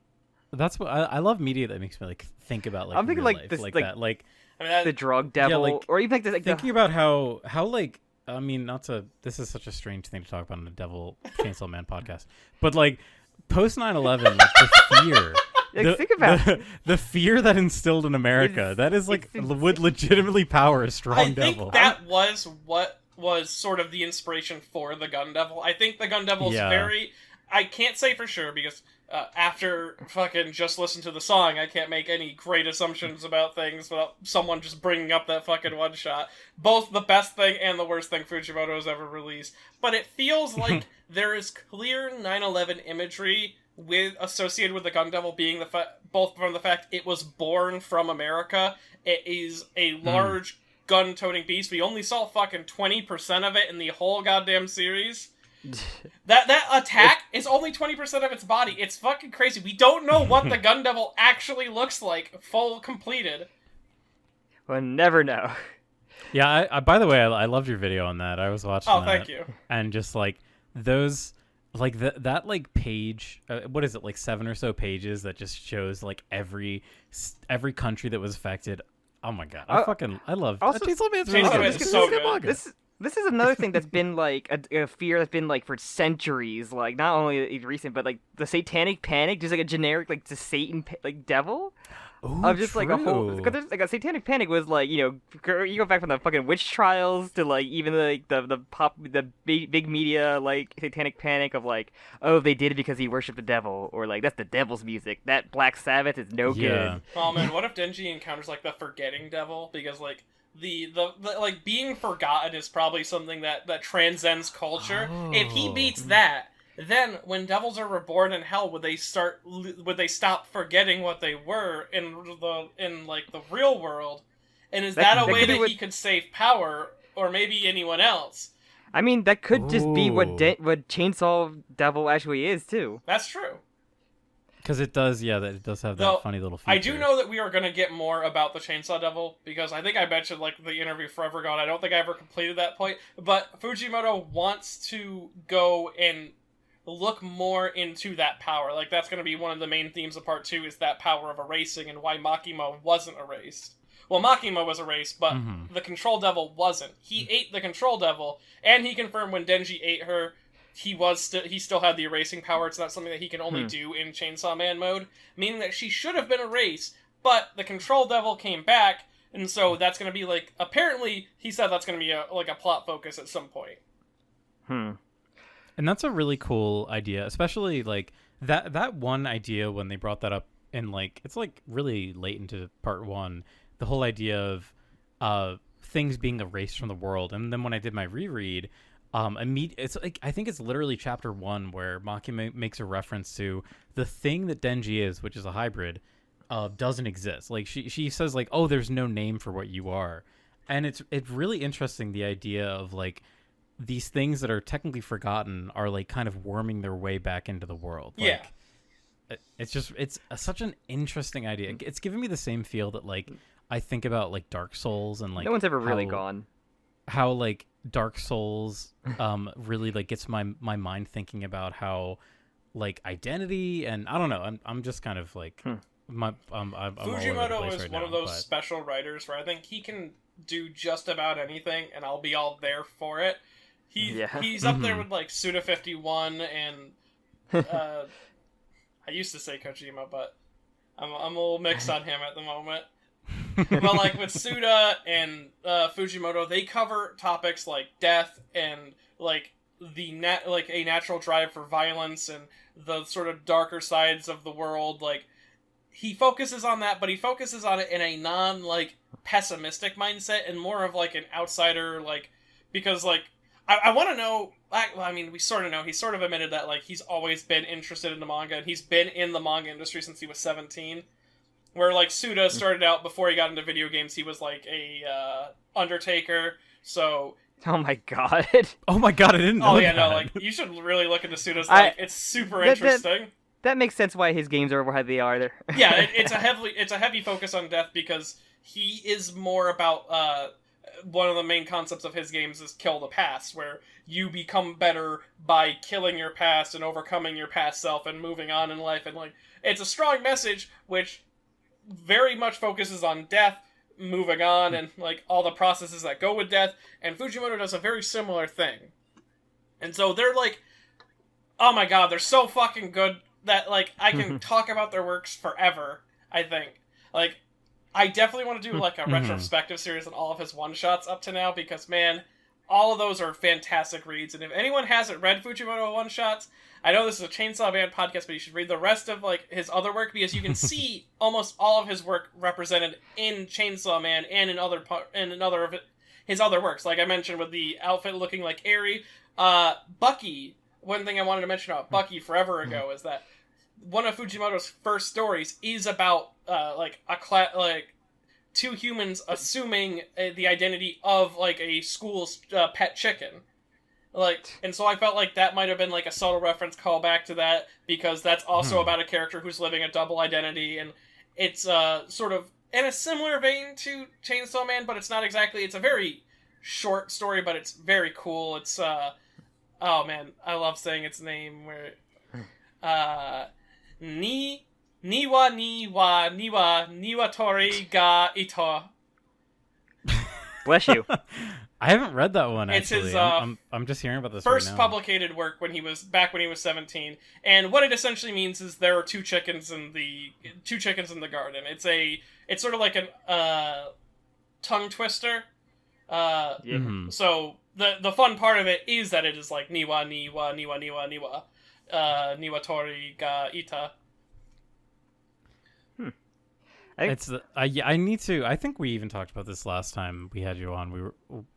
that's what I love media that makes me like think about. Like, I'm thinking real like life, this, like like that, like I mean, the drug devil, like, or even like, like thinking about how like. I mean, not to. This is such a strange thing to talk about on the Devil Chainsaw Man podcast, but like post 9/11, like the fear. Like, think about the fear that instilled in America. That is like would legitimately power a strong devil. I think that was what was sort of the inspiration for the Gun Devil. I think the Gun Devil's very. I can't say for sure because after fucking just listen to the song, I can't make any great assumptions about things without someone just bringing up that fucking one shot. Both the best thing and the worst thing Fujimoto has ever released. But it feels like there is clear 9/11 imagery associated with the Gun Devil being both from the fact it was born from America. It is a large gun-toting beast. We only saw fucking 20% of it in the whole goddamn series. That attack is only 20% of its body. It's fucking crazy. We don't know what the Gun Devil actually looks like, full completed. We'll never know. Yeah, I by the way, I loved your video on that. I was watching that. Oh, thank you. And just like those, like that like page, what is it, like 7 or so pages that just shows like every country that was affected. Oh my god, I love Chainsaw Man's really good. Man's so good. This is another thing that's been like a fear that's been like for centuries, like not only recent, but like the satanic panic, just like a generic like the Satan like devil. Ooh, of just true. like a whole, because like a satanic panic was like, you know, you go back from the fucking witch trials to like even like the big media like satanic panic of like, oh, they did it because he worshipped the devil, or like that's the devil's music, that Black Sabbath is no good. Oh man, what if Denji encounters like the forgetting devil? Because like the like being forgotten is probably something that transcends culture. If he beats that, then when devils are reborn in hell, would they stop forgetting what they were in the real world? And is that a way that he could save power, or maybe anyone else? I mean, that could just be what Chainsaw Devil actually is too. That's true. Because it does, it does have that funny little feature. I do know that we are going to get more about the Chainsaw Devil, because I think I mentioned, like, the interview Forever Gone. I don't think I ever completed that point, but Fujimoto wants to go and look more into that power. Like, that's going to be one of the main themes of Part 2, is that power of erasing, and why Makima wasn't erased. Well, Makima was erased, but the Control Devil wasn't. He ate the Control Devil, and he confirmed when Denji ate her, he still had the erasing power. It's not something that he can only do in Chainsaw Man mode, meaning that she should have been erased, but the Control Devil came back, and so that's going to be, like, apparently, he said that's going to be a plot focus at some point. And that's a really cool idea, especially, like, that one idea when they brought that up in, like, it's, like, really late into Part 1, the whole idea of things being erased from the world. And then when I did my reread, it's like, I think it's literally chapter 1 where Maki makes a reference to the thing that Denji is, which is a hybrid, doesn't exist. Like, she says, like, oh, there's no name for what you are. And it's really interesting, the idea of, like, these things that are technically forgotten are, like, kind of worming their way back into the world. Like, it's such an interesting idea. It's giving me the same feel that, like, I think about, like, Dark Souls, and, like, no one's ever really gone. How, like, Dark Souls really, like, gets my mind thinking about how, like, identity, and I don't know, I'm just kind of like I'm Fujimoto is one of those special writers where I think he can do just about anything, and I'll be all there for it. He's up there with, like, Suda 51 and I used to say Kojima, but I'm a little mixed on him at the moment. But, like, with Suda and Fujimoto, they cover topics like death and, like, a natural drive for violence and the sort of darker sides of the world. Like, he focuses on that, but he focuses on it in a non, like, pessimistic mindset and more of, like, an outsider, like, because, like, I want to know, I mean, we sort of know, he sort of admitted that, like, he's always been interested in the manga, and he's been in the manga industry since he was 17, where, like, Suda started out, before he got into video games, he was, like, a, Undertaker, so... Oh my god. Oh my god, I didn't know Oh yeah, that. no, like, you should really look into Suda's life, it's super interesting. That makes sense why his games are how they are there. Yeah, it's a heavy focus on death, because he is more about, one of the main concepts of his games is kill the past, where you become better by killing your past and overcoming your past self and moving on in life. And, like, it's a strong message, which very much focuses on death, moving on, and, like, all the processes that go with death. And Fujimoto does a very similar thing. And so they're, like, oh my god, they're so fucking good that, like, I can talk about their works forever, I think. Like, I definitely want to do, like, a retrospective series on all of his one-shots up to now, because, man, all of those are fantastic reads. And if anyone hasn't read Fujimoto one-shots, I know this is a Chainsaw Man podcast, but you should read the rest of, like, his other work, because you can see almost all of his work represented in Chainsaw Man and in his other works. Like I mentioned, with the outfit looking like Eri. Bucky, one thing I wanted to mention about Bucky forever ago is that one of Fujimoto's first stories is about two humans assuming the identity of, like, a school's pet chicken. Like, and so I felt like that might have been, like, a subtle reference callback to that, because that's also about a character who's living a double identity, and it's sort of in a similar vein to Chainsaw Man, but it's not exactly. It's a very short story, but it's very cool. It's oh man, I love saying its name. Where Niwatori ga Ito. Bless you. I haven't read that one, actually. It's his, I'm just hearing about this first right now. publicated work when he was 17, and what it essentially means is there are two chickens in the garden. It's sort of like an tongue twister. So the fun part of it is that it is like niwatori ga ita. I need to. I think we even talked about this last time we had you on.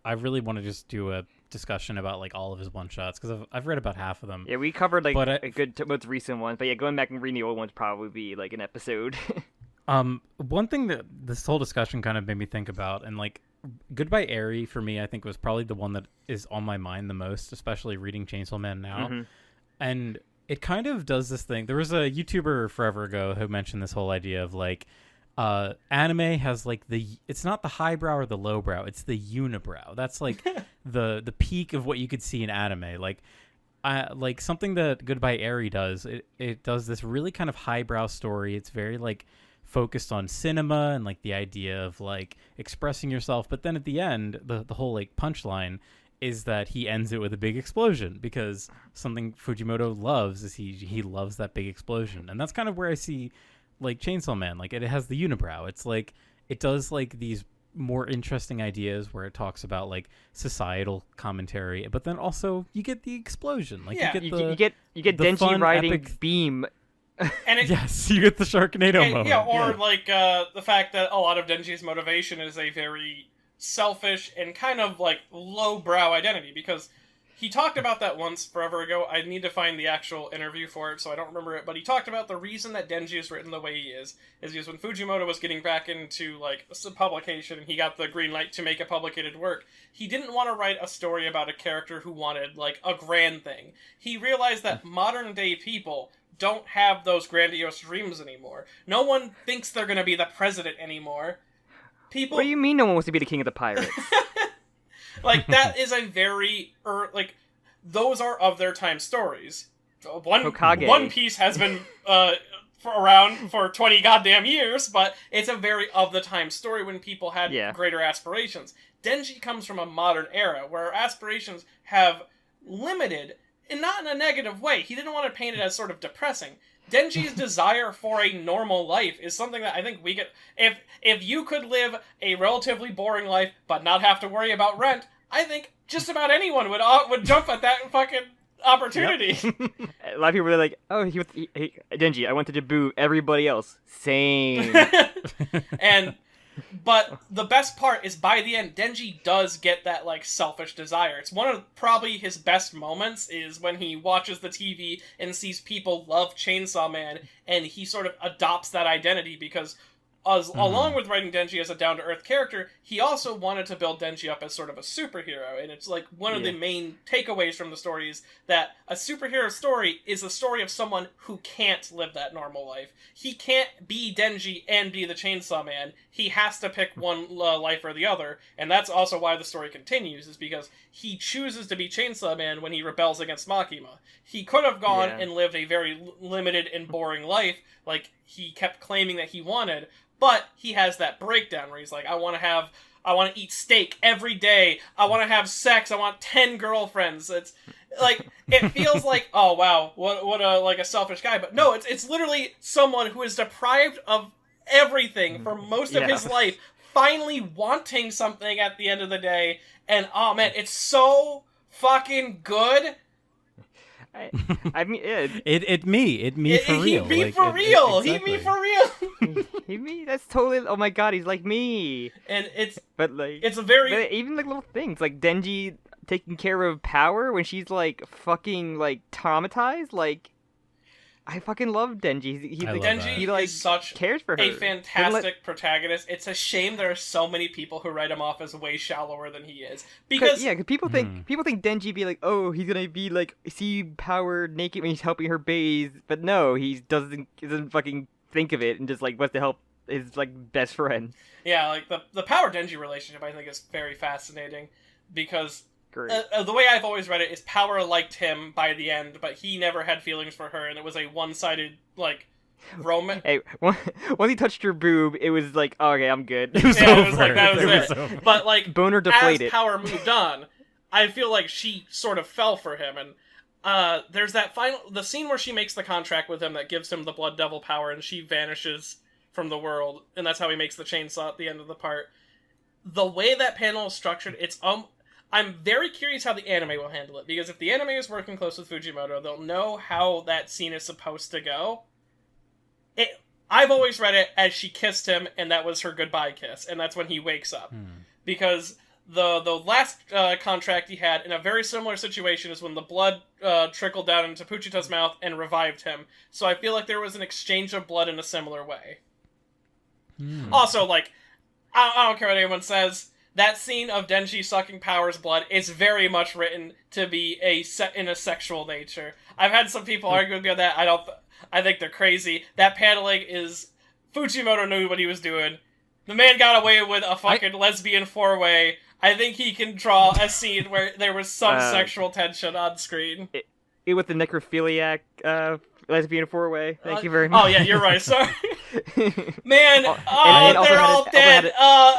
I really want to just do a discussion about, like, all of his one shots, because I've read about half of them. Yeah, we covered, like, a good most recent ones, but yeah, going back and reading the old ones probably be like an episode. One thing that this whole discussion kind of made me think about, and, like, Goodbye Eri for me, I think, was probably the one that is on my mind the most, especially reading Chainsaw Man now. And it kind of does this thing. There was a YouTuber forever ago who mentioned this whole idea of, like, anime has, like, it's not the highbrow or the lowbrow, it's the unibrow. That's, like, the peak of what you could see in anime. Like something that Goodbye Eri does, it does this really kind of highbrow story. It's very, like, focused on cinema and, like, the idea of, like, expressing yourself, but then at the end, the whole, like, punchline is that he ends it with a big explosion, because something Fujimoto loves is he loves that big explosion. And that's kind of where I see, like, Chainsaw Man. Like, it has the unibrow. It's like it does, like, these more interesting ideas where it talks about, like, societal commentary, but then also you get the explosion. Like, yeah, you get Denji fun, riding epic Beam. And yes, you get the Sharknado moment. Yeah, or like the fact that a lot of Denji's motivation is a very selfish and kind of, like, lowbrow identity, because he talked about that once forever ago. I need to find the actual interview for it, so I don't remember it, but he talked about the reason that Denji is written the way he is because when Fujimoto was getting back into, like, some publication and he got the green light to make a publicated work, he didn't want to write a story about a character who wanted, like, a grand thing. He realized that modern day people don't have those grandiose dreams anymore. No one thinks they're gonna be the president anymore. People... What do you mean no one wants to be the king of the pirates? Like, that is a very... like, those are of their time stories. One Piece has been around for 20 goddamn years, but it's a very of-the-time story when people had greater aspirations. Denji comes from a modern era where aspirations have limited, and not in a negative way. He didn't want to paint it as sort of depressing. Denji's desire for a normal life is something that I think we could... If you could live a relatively boring life but not have to worry about rent, I think just about anyone would jump at that fucking opportunity. A lot of people are like, oh, Denji, I went to Jabu. Everybody else, same. But the best part is by the end, Denji does get that, like, selfish desire. It's one of probably his best moments is when he watches the TV and sees people love Chainsaw Man, and he sort of adopts that identity because along with writing Denji as a down-to-earth character, he also wanted to build Denji up as sort of a superhero, and it's like one of the main takeaways from the story is that a superhero story is a story of someone who can't live that normal life. He can't be Denji and be the Chainsaw Man. He has to pick one life or the other, and that's also why the story continues, is because he chooses to be Chainsaw Man when he rebels against Makima. He could have gone and lived a very limited and boring life, like he kept claiming that he wanted, but he has that breakdown where he's like, I want to eat steak every day. I want to have sex. I want 10 girlfriends. It's like, it feels like, oh wow, what a selfish guy. But no, it's literally someone who is deprived of everything for most of his life, finally wanting something at the end of the day. And oh man, it's so fucking good. I mean, it me for real. He me for real. Exactly. He me for real. He me. That's totally. Oh my god, he's like me. And it's a very even like little things like Denji taking care of Power when she's like fucking like traumatized. Like I fucking love Denji. He like is such cares for her. A fantastic protagonist. It's a shame there are so many people who write him off as way shallower than he is. Because people think Denji be like, oh, he's gonna be like see Power naked when he's helping her bathe, but no, he doesn't fucking think of it and just like wants to help his like best friend. Yeah, like the Power Denji relationship I think is very fascinating because. The way I've always read it is Power liked him by the end, but he never had feelings for her, and it was a one-sided, like, romance. Hey, once he touched her boob, it was like, oh, okay, I'm good. It was over. It was like, that was it. Over. But, like, boner deflated. As Power moved on, I feel like she sort of fell for him, and there's the scene where she makes the contract with him that gives him the Blood Devil power, and she vanishes from the world, and that's how he makes the chainsaw at the end of the part. The way that panel is structured, I'm very curious how the anime will handle it, because if the anime is working close with Fujimoto, they'll know how that scene is supposed to go. I've always read it as she kissed him, and that was her goodbye kiss, and that's when he wakes up. Because the last contract he had in a very similar situation is when the blood trickled down into Puchita's mouth and revived him. So I feel like there was an exchange of blood in a similar way. Also, like, I don't care what anyone says, that scene of Denji sucking Power's blood is very much written to be in a sexual nature. I've had some people argue about that. I think they're crazy. That paneling is Fujimoto knew what he was doing. The man got away with a fucking lesbian four-way. I think he can draw a scene where there was some sexual tension on screen. It with the necrophiliac lesbian four-way. Thank you very much. Oh yeah, you're right. Sorry. Man, they're all dead.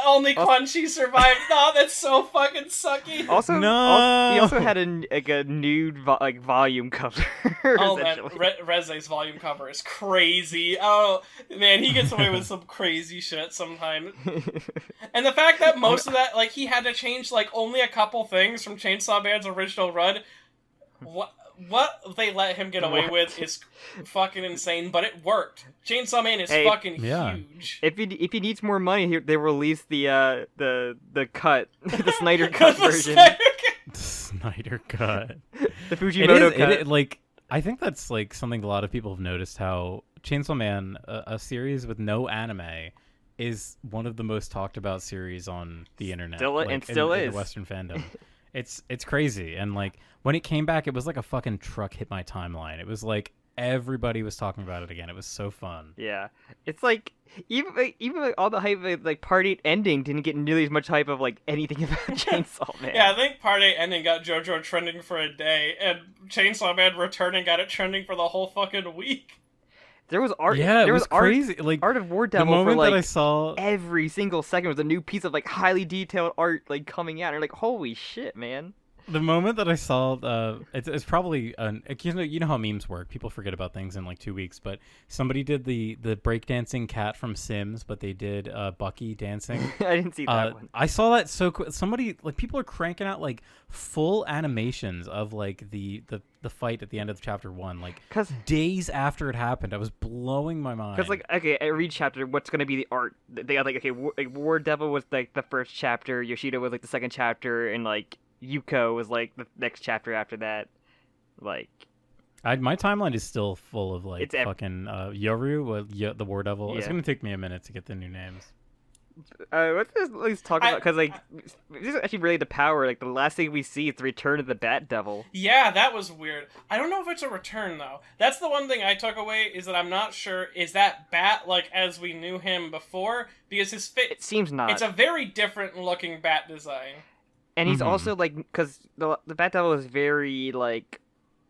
Only Quan Chi survived. No, that's so fucking sucky. Also, he also had a nude volume cover. Oh man, Reze's volume cover is crazy. Oh man, he gets away with some crazy shit sometimes. And the fact that most of that, like, he had to change like only a couple things from Chainsaw Man's original run. What they let him get away with is fucking insane, but it worked. Chainsaw Man is fucking huge. If he needs more money, they release the cut, the Snyder cut version. The Snyder cut. The Fujimoto cut. Like, I think that's like something a lot of people have noticed, how Chainsaw Man, a series with no anime, is one of the most talked about series on the internet. Still is in the Western fandom. It's crazy, and like when it came back, it was like a fucking truck hit my timeline. It was like everybody was talking about it again. It was so fun. Yeah, it's like even like, all the hype of like Part 8 ending didn't get nearly as much hype of like anything about Chainsaw Man. Yeah, I think Part 8 ending got JoJo trending for a day, and Chainsaw Man Returning got it trending for the whole fucking week. There was art. Yeah, there was crazy. Art, like Art of War Devil. The moment for, like, that I saw every single second was a new piece of like highly detailed art like coming out. And you're like, holy shit, man! The moment that I saw, it's probably you know how memes work. People forget about things in like 2 weeks. But somebody did the breakdancing cat from Sims, but they did Bucky dancing. I didn't see that one. I saw that so quick. Somebody like people are cranking out like full animations of like the fight at the end of chapter 1, like days after it happened. I was blowing my mind. Because like okay, every chapter, what's gonna be the art? They got like okay, War Devil was like the first chapter, Yoshida was like the second chapter, and like Yuko was like the next chapter after that. Like, my timeline is still full of like fucking Yoru, the War Devil. Yeah. It's gonna take me a minute to get the new names. Let's talk about because like this is actually really the power. Like the last thing we see is the return of the Bat Devil. Yeah, that was weird. I don't know if it's a return though. That's the one thing I took away is that I'm not sure is that Bat like as we knew him before because his fit. It seems not. It's a very different looking Bat design. And he's also like because the Bat Devil is very like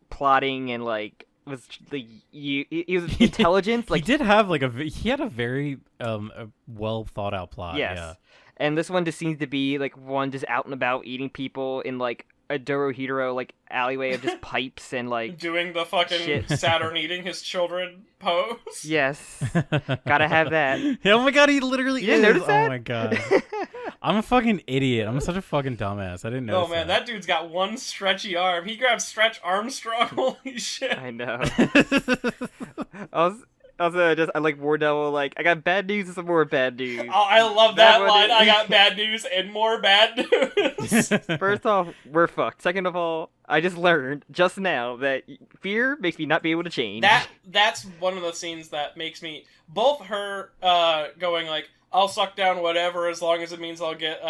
plotting and like was like he was intelligent. Like he did have like he had a very a well thought out plot. Yes. Yeah. And this one just seems to be like one just out and about eating people in like a Dorohedoro like alleyway of just pipes and like doing the fucking shit. Saturn eating his children pose. Yes, gotta have that. Oh my god, he literally you didn't notice that? Oh my god. I'm a fucking idiot. I'm such a fucking dumbass. I didn't know. Oh man, that dude's got one stretchy arm. He grabs Stretch Armstrong. Holy shit. I know. I like War Devil. Like I got bad news and some more bad news. Oh, I love that line. I got bad news and more bad news. First off, we're fucked. Second of all, I just learned just now that fear makes me not be able to change. That's one of the scenes that makes me both her going like I'll suck down whatever as long as it means I'll get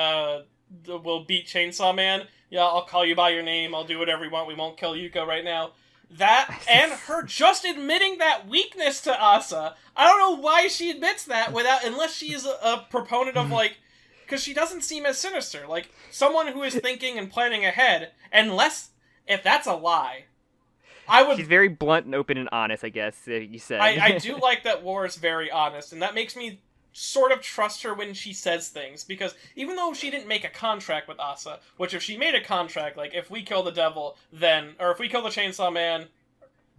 we'll beat Chainsaw Man. Yeah, I'll call you by your name. I'll do whatever you want. We won't kill Yuko right now. That and her just admitting that weakness to Asa. I don't know why she admits that unless she is a proponent of like, because she doesn't seem as sinister. Like someone who is thinking and planning ahead. Unless if that's a lie, I would. She's very blunt and open and honest. I guess you said. I do like that War is very honest, and that makes me sort of trust her when she says things, because even though she didn't make a contract with Asa, which if she made a contract, like if we kill the devil, then, or if we kill the Chainsaw Man,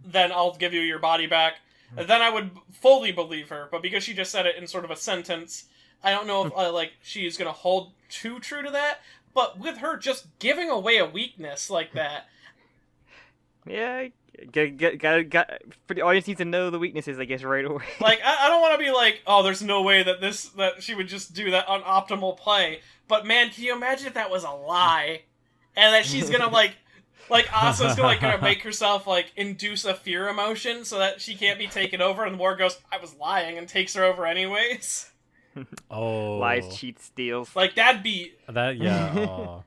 then I'll give you your body back, then I would fully believe her, but because she just said it in sort of a sentence, I don't know if like she's gonna hold too true to that, but with her just giving away a weakness like that. Yeah, got for the audience needs to know the weaknesses, I guess, right away. Like, I don't want to be like, oh, there's no way that she would just do that on optimal play. But man, can you imagine if that was a lie, and that she's gonna like Asa's gonna make herself like induce a fear emotion so that she can't be taken over, and War goes, I was lying, and takes her over anyways. Oh, lies, cheats, steals. Like that'd be that. Yeah. Oh.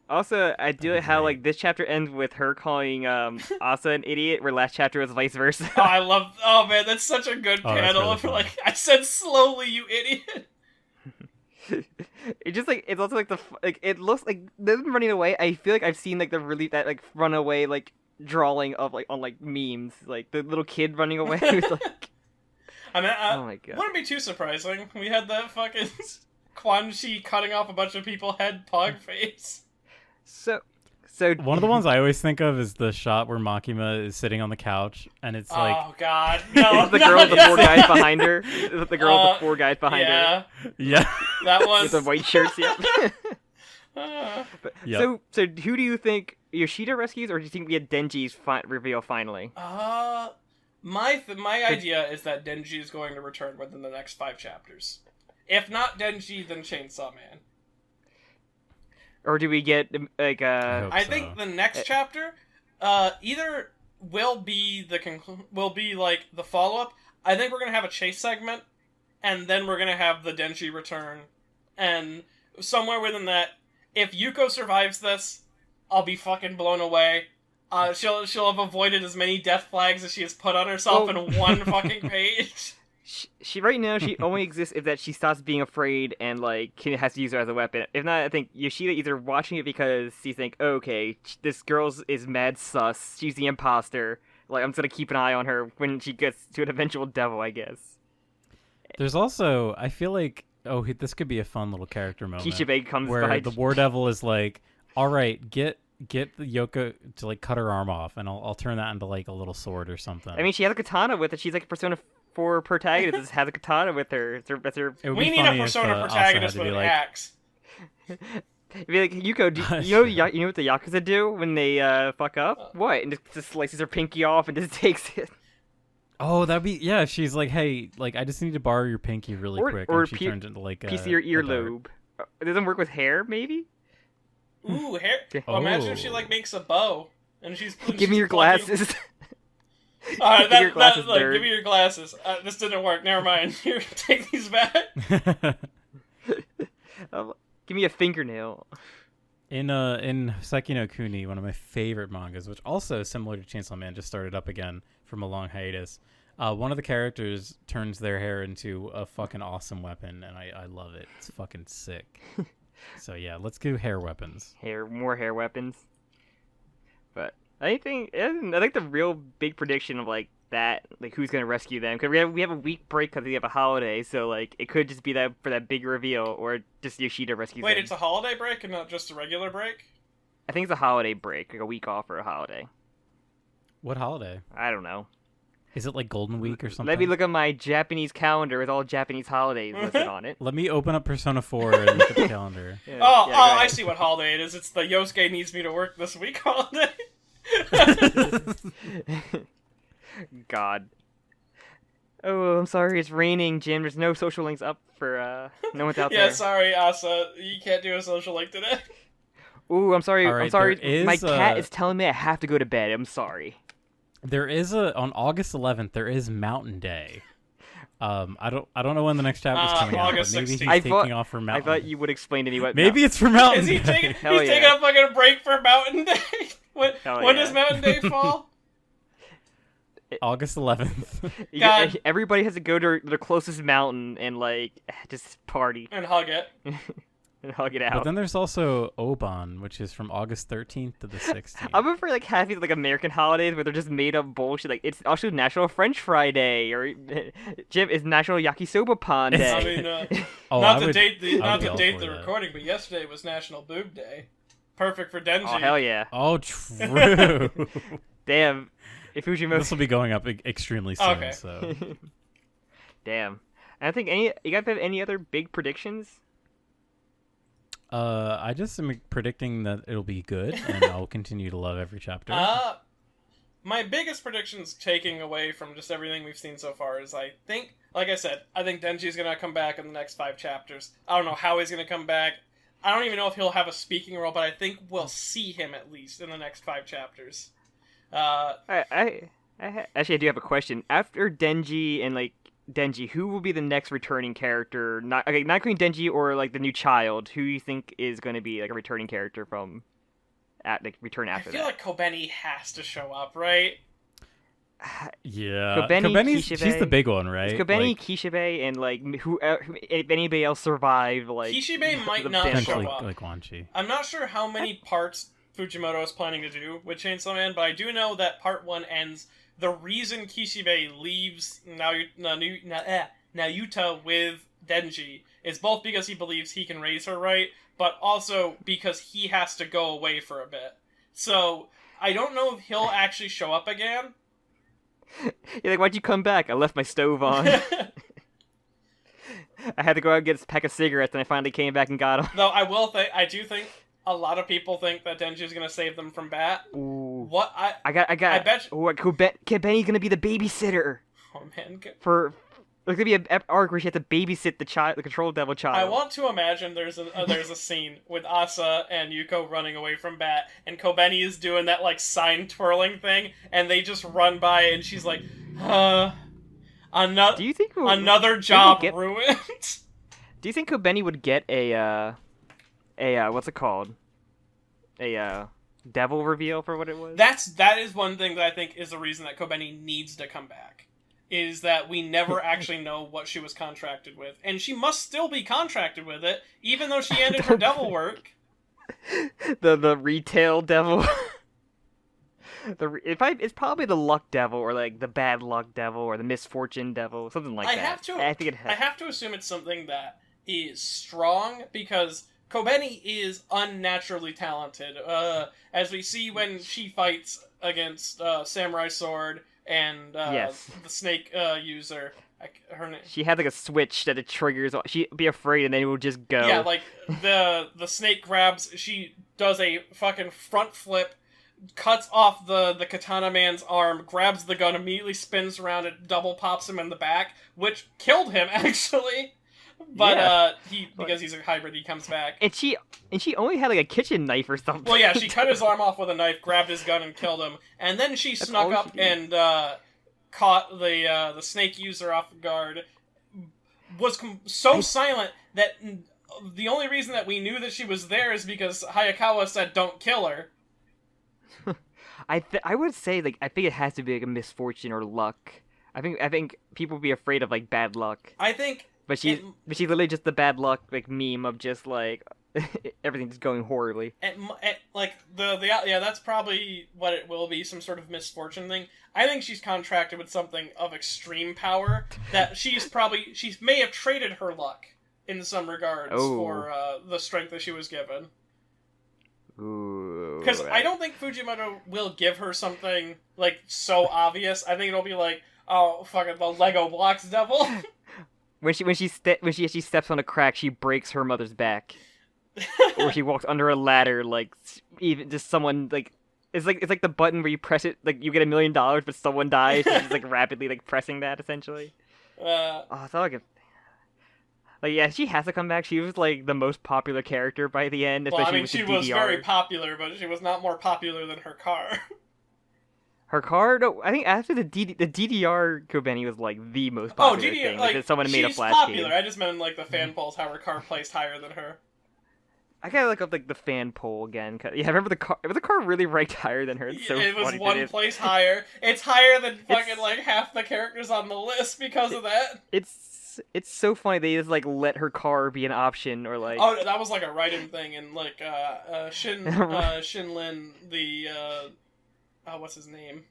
Also, I do like how like this chapter ends with her calling Asa an idiot, where last chapter was vice versa. Oh, I love. Oh man, that's such a good panel. Really like I said, slowly, you idiot. It just like it's also like it looks like them running away. I feel like I've seen like the really that like runaway like drawing of like on like memes, like the little kid running away. With, like, I mean, oh my god, wouldn't be too surprising. We had that fucking Quan Chi cutting off a bunch of people's head pog face. So one of the ones I always think of is the shot where Makima is sitting on the couch, and it's like, oh god, no, it's the girl with the four guys behind her. It's the girl with the four guys behind her. Yeah, that was with the white shirts. Yep. Yep. So who do you think Yoshida rescues, or do you think we get Denji's reveal finally? My idea is that Denji is going to return within the next 5 chapters. If not Denji, then Chainsaw Man. Or do we get like I think the next chapter, either will be like the follow up. I think we're gonna have a chase segment, and then we're gonna have the Denji return, and somewhere within that, if Yuko survives this, I'll be fucking blown away. She'll have avoided as many death flags as she has put on herself in one fucking page. She right now she only exists if that she stops being afraid and like has to use her as a weapon. If not, I think Yoshida either watching it because she think, okay, this girl is mad sus. She's the imposter. Like I'm just gonna keep an eye on her when she gets to an eventual devil, I guess. There's also I feel like this could be a fun little character moment. Kishibe comes where the War Devil is like, all right, get the Yoko to like cut her arm off, and I'll turn that into like a little sword or something. I mean, she has a katana with it. She's like a Persona 4 protagonist. Has a katana with her. It's her. It would We be need a funny if, Persona Asa protagonist had to with be an like, axe. It'd be like, Yuko, you know what the Yakuza do when they fuck up? What? And just slices her pinky off and just takes it. Oh, that'd be if she's like, hey, like I just need to borrow your pinky really quick, or and she turns into like piece of a your a dart. earlobe. It doesn't work with hair, maybe? Ooh, hair. Oh. Imagine if she like makes a bow and she's. Give me your plucking- glasses. Alright, Give your glasses, look, nerd. give me your glasses. This didn't work. Never mind. Here, take these back. Give me a fingernail. In Saiki no Kuni, one of my favorite mangas, which also similar to Chainsaw Man, just started up again from a long hiatus. One of the characters turns their hair into a fucking awesome weapon, and I love it. It's fucking sick. So yeah, let's do hair weapons. More hair weapons. But I think the real big prediction of like that, like who's gonna rescue them, because we have a week break because we have a holiday, so like it could just be that for that big reveal, or just Yoshida rescues Wait, them. it's a holiday break and not just a regular break? I think it's a holiday break, like a week off or a holiday. What holiday? I don't know. Is it like Golden Week or something? Let me look at my Japanese calendar with all Japanese holidays listed on it. Let me open up Persona 4 and look at the calendar. Yeah, Oh, yeah, go ahead. I see what holiday it is. It's the Yosuke needs me to work this week holiday. God. Oh, I'm sorry, it's raining, Jim. There's no social links up for no one's out Yeah, there. sorry, Asa. You can't do a social link today. Ooh, I'm sorry. All I'm right, sorry. there is, My cat is telling me I have to go to bed. I'm sorry. There is on August 11th. There is Mountain Day. I don't know when the next chapter is coming out, but August maybe he's 16th. taking off for I Mountain. thought you would explain to me what. Maybe it's for Mountain Is he Day. taking? Hell He's yeah. taking a fucking break for Mountain Day. When Hell when yeah. does Mountain Day fall? August 11th. God. Everybody has to go to their closest mountain and like just party And hug it. and hug it But out. then there's also Oban, which is from August 13th to the 16th. I'm afraid like half these like American holidays where they're just made up bullshit. Like it's also National French Fry Day, or Jim, it's National Yakisoba Pan Day. I mean, Oh, not I to would- date the I would be all for the that. recording, but yesterday was National Boob Day. Perfect for Denji. Oh hell yeah! Oh, true. Damn, if Fujimoto. This will be going up extremely soon. Okay. So Damn. I don't think you guys have any other big predictions? I just am predicting that it'll be good, and I'll continue to love every chapter. My biggest predictions taking away from just everything we've seen so far is I think Denji's gonna come back in the next 5 chapters. I don't know how he's gonna come back. I don't even know if he'll have a speaking role, but I think we'll see him at least in the next 5 chapters. Actually, I do have a question. After Denji and like Denji, who will be the next returning character? Not including Denji or like the new child. Who you think is going to be like a returning character from, return I after feel that? like Kobeni has to show up, right? Yeah, Kobeni, Kobeni's Kishibe. she's the big one, right? It's Kobeni, Like, Kishibe, and like if anybody else survive, like Kishibe might the not band- show potentially up. like Wanchi. I'm not sure how many parts Fujimoto is planning to do with Chainsaw Man, but I do know that part 1 ends. The reason Kishibe leaves Nayuta with Denji is both because he believes he can raise her right, but also because he has to go away for a bit. So, I don't know if he'll actually show up again. You're like, why'd you come back? I left my stove on. I had to go out and get a pack of cigarettes, and I finally came back and got them. Though I do think a lot of people think that Denji's gonna save them from Bat. Ooh. What I bet. you- What Kobeni's gonna be the babysitter Oh man, for. There's gonna be an arc where she has to babysit the control devil child. I want to imagine there's a scene with Asa and Yuko running away from Bat, and Kobeni is doing that like sign twirling thing, and they just run by, and she's like, another Do you think another job get- ruined. Do you think Kobeni would get a what's it called? A devil reveal for what it was? That is one thing that I think is the reason that Kobeni needs to come back. Is that we never actually know what she was contracted with. And she must still be contracted with it, even though she ended her devil work. the retail devil. It's probably the luck devil or like the bad luck devil or the misfortune devil, something like I that. have to I think I have to assume it's something that is strong, because Kobeni is unnaturally talented. As we see when she fights against Samurai Sword and Yes. the snake user. Her name. She had like a switch that it triggers. She'd be afraid and then it would just go. Yeah, like the snake grabs. She does a fucking front flip, cuts off the katana man's arm, grabs the gun, immediately spins around, and double pops him in the back, which killed him actually. But Yeah. because he's a hybrid, he comes back. And she only had like a kitchen knife or something. Well, yeah, she cut his arm off with a knife, grabbed his gun, and killed him. And then she snuck up and caught the snake user off guard. Was so silent that the only reason that we knew that she was there is because Hayakawa said, "Don't kill her." I would say like I think it has to be like a misfortune or luck. I think people would be afraid of like bad luck. I think. But she's literally just the bad luck like meme of just like everything's going horribly. That's probably what it will be, some sort of misfortune thing. I think she's contracted with something of extreme power that she may have traded her luck in some regards for the strength that she was given. Ooh. Because I don't think Fujimoto will give her something like so obvious. I think it'll be like, oh fucking the Lego blocks devil. When she steps on a crack, she breaks her mother's back, or she walks under a ladder, like even just someone like it's like the button where you press it, like you get $1 million, but someone dies. She's just like rapidly like pressing that essentially. I thought yeah, she has to come back. She was like the most popular character by the end, especially with the DDR. She was very popular, but she was not more popular than her car. Her car? No, I think after the DDR Kobeni was like the most popular thing. Like someone made a flash popular. game. I just meant like the fan polls, how her car placed higher than her. I gotta look up like the fan poll again. Yeah, I remember the car. Was the car really ranked higher than her? It's so it was funny one place higher. It's higher than fucking like half the characters on the list because of that. It's so funny they just like let her car be an option or like. Oh, that was like a write-in thing, and like Shinlin the what's his name?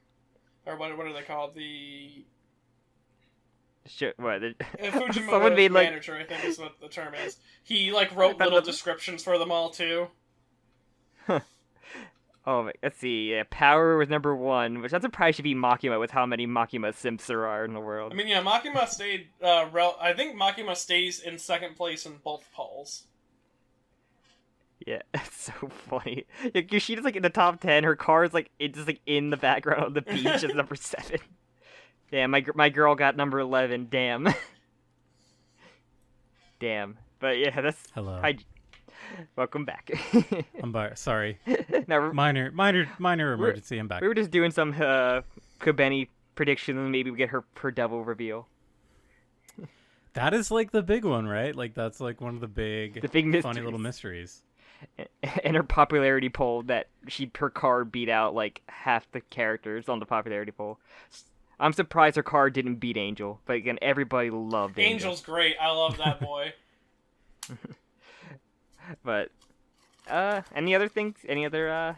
Or what are they called? The Fujimoto's someone made like manager, I think is what the term is. He like wrote little descriptions for them all too. Oh, let's see. Yeah, Power was number 1, which I'm surprised should be Makima with how many Makima simps there are in the world. I mean, yeah, Makima stayed. I think Makima stays in second place in both polls. Yeah, it's so funny. Like, Yoshida's like in the top 10. Her car is like it's just like in the background on the beach as number 7. Damn, my girl got number 11. Damn. Damn. But yeah, that's hello. Welcome back. Sorry. Now, minor emergency. I'm back. We were just doing some Kobeni predictions, and maybe we get her devil reveal. That is like the big one, right? Like that's like one of the big funny little mysteries. And her popularity poll that her car beat out like half the characters on the popularity poll. I'm surprised her car didn't beat Angel, but again, everybody loved Angel. Angel's great. I love that boy. But any other things? Any other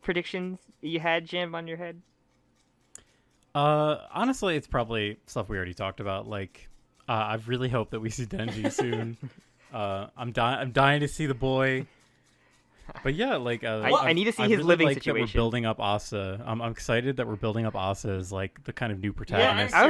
predictions you had, Jim, on your head? Honestly, it's probably stuff we already talked about. Like, I really hope that we see Denji soon. I'm dying to see the boy. But yeah, like I need to see his really living like situation. That we're building up Asa. I'm excited that we're building up Asa as like the kind of new protagonist. Yeah,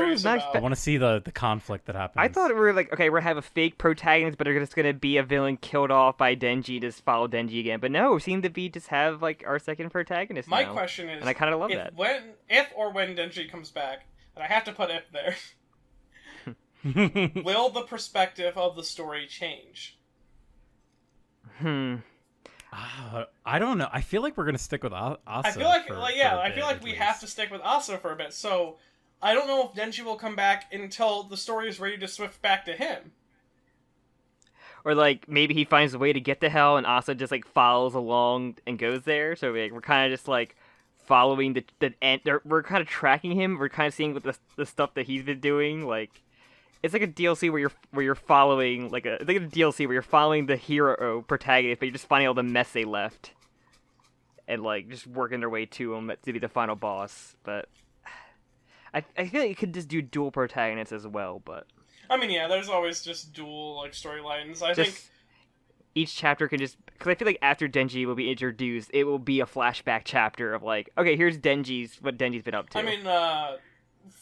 I want to see the conflict that happens. I thought we were like, okay, we're gonna have a fake protagonist, but they're just gonna be a villain killed off by Denji, just follow Denji again. But no, we seem to be just have like our second protagonist. My now. question is, and I kind of love that. If or when Denji comes back, and I have to put if there, will the perspective of the story change? I don't know. I feel like we're gonna stick with Asa. I feel like we have to stick with Asa for a bit. So I don't know if Denji will come back until the story is ready to shift back to him. Or like maybe he finds a way to get to hell, and Asa just like follows along and goes there. So like, we're kind of just like following the end. We're kind of tracking him. We're kind of seeing what the stuff that he's been doing. Like it's like a DLC where you're following like a DLC where you're following the hero protagonist, but you're just finding all the mess they left, and like just working their way to him to be the final boss. But I feel like you could just do dual protagonists as well. But I mean, yeah, there's always just dual like storylines. I think each chapter can just, because I feel like after Denji will be introduced, it will be a flashback chapter of like, okay, here's what Denji's been up to. I mean,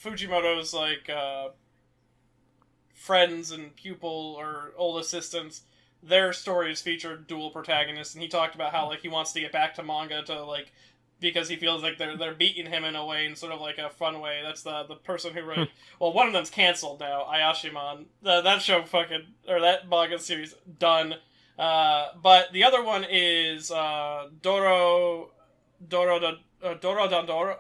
Fujimoto's like friends and pupil or old assistants, their stories featured dual protagonists, and he talked about how like he wants to get back to manga to like because he feels like they're beating him in a way, in sort of like a fun way. That's the person who wrote. Well, one of them's canceled now, Ayashimon. That show fucking or that manga series done. But the other one is Doro Dandoro.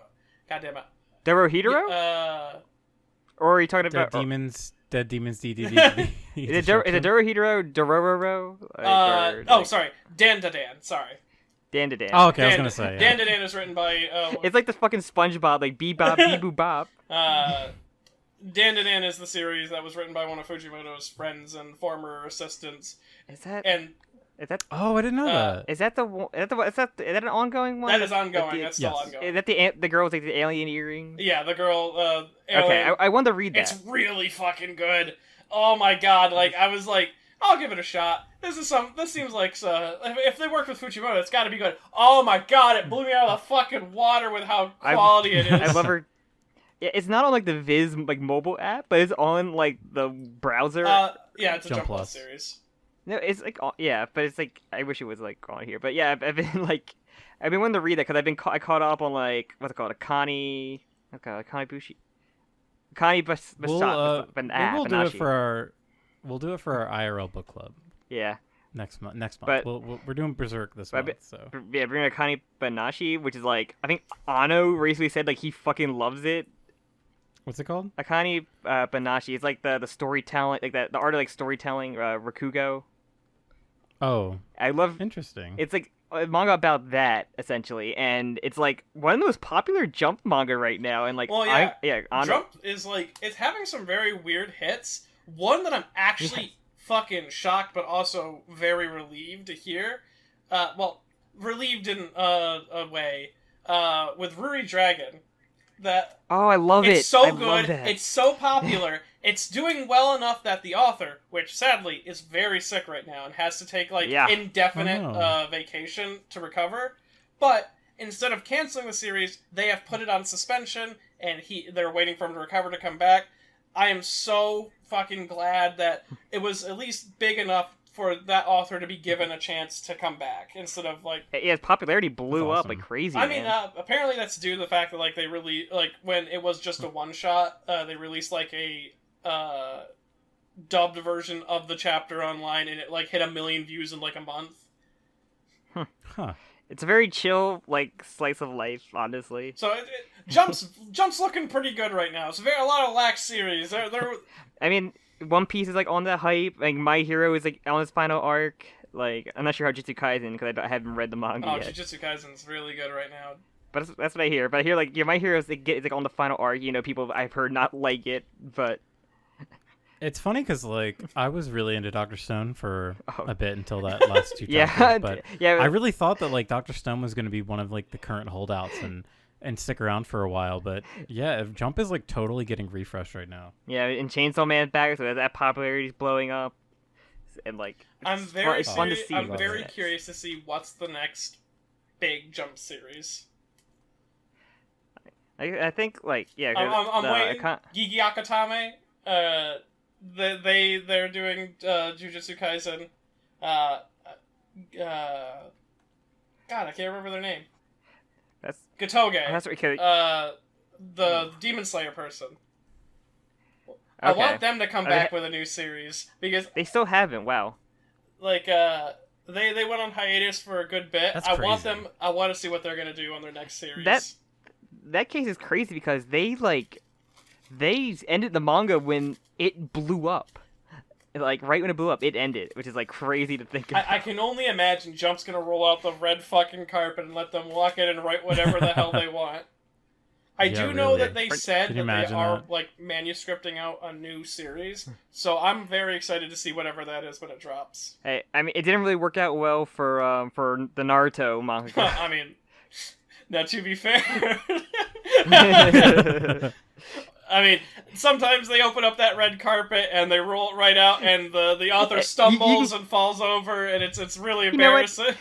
God damn it. Dorohedoro? Or are you talking about Dead Demons DDD? Is it Dorohedoro? Dororo? Sorry. Dandadan. Sorry. Dandadan. Oh, okay, I was gonna say. Yeah. Dandadan is written by... it's like the fucking SpongeBob, like Bebop, Beeboo Bop. Dandadan is the series that was written by one of Fujimoto's friends and former assistants. Is that... Oh, I didn't know that. Is that an ongoing one? That is ongoing. That's still ongoing. Is that the girl with like the alien earrings? Yeah, the girl. Okay, I wanted to read that. It's really fucking good. Oh my god! Like I was like, I'll give it a shot. This seems like if they worked with Fujimoto, it's got to be good. Oh my god! It blew me out of the fucking water with how quality it is. I love her. Yeah, it's not on like the Viz like mobile app, but it's on like the browser. Yeah, it's a Jump Plus series. No, it's like but it's like I wish it was like on here. But yeah, I've been like I've been wanting to read that because I caught up on like what's it called, Akane Bushi, Akane We'll do it for our IRL book club. Yeah. Next month. But We're doing Berserk this month. So yeah, bringing Akane Banashi, which is like I think Ano recently said like he fucking loves it. What's it called? Akane Banashi. It's like the storytelling, like the art of like storytelling, Rakugo. Oh, I love. Interesting. It's like a manga about that essentially, and it's like one of the most popular Jump manga right now. And like, Jump is like it's having some very weird hits. One that I'm actually fucking shocked, but also very relieved to hear. Relieved in a way. With Ruri Dragon. I love it. It's so I good. Love that. It's so popular. It's doing well enough that the author, which sadly is very sick right now and has to take indefinite vacation to recover, but instead of canceling the series, they have put it on suspension and they're waiting for him to recover to come back. I am so fucking glad that it was at least big enough for that author to be given a chance to come back instead of like his popularity blew up like crazy. I mean, apparently that's due to the fact that like they really like when it was just a one shot, they released like a dubbed version of the chapter online, and it like hit 1 million views in like a month. Huh. It's a very chill like slice of life, honestly. So Jump's looking pretty good right now. It's a lot of lax series. I mean. One Piece is like on that hype. Like My Hero is like on its final arc. Like I'm not sure how Jujutsu Kaisen because I haven't read the manga yet. Jujutsu Kaisen's really good right now. But that's what I hear. But I hear like My Hero is like on the final arc. You know, people I've heard not like it, but it's funny because like I was really into Dr. Stone for a bit until that last two chapters. I really thought that like Dr. Stone was going to be one of like the current holdouts and stick around for a while, but yeah, Jump is like totally getting refreshed right now. Yeah, and Chainsaw Man's back, so that popularity's blowing up, and like I'm very fun to see. I'm very curious to see what's the next big Jump series. I think like I'm waiting. Gigi Akatame, they're doing Jujutsu Kaisen. God, I can't remember their name. That's Gatoge. That's okay. The Demon Slayer person. Okay. I want them to come back with a new series because they still haven't. Wow. Like they went on hiatus for a good bit. That's crazy. I want to see what they're gonna do on their next series. That case is crazy because they ended the manga when it blew up. Like right when it blew up, it ended, which is like crazy to think about. I can only imagine Jump's gonna roll out the red fucking carpet and let them walk in and write whatever the hell they want. I do know that they said that they are like manuscripting out a new series, so I'm very excited to see whatever that is when it drops. Hey, I mean, it didn't really work out well for the Naruto manga. I mean, now to be fair, I mean, sometimes they open up that red carpet and they roll it right out, and the author stumbles and falls over, and it's really embarrassing.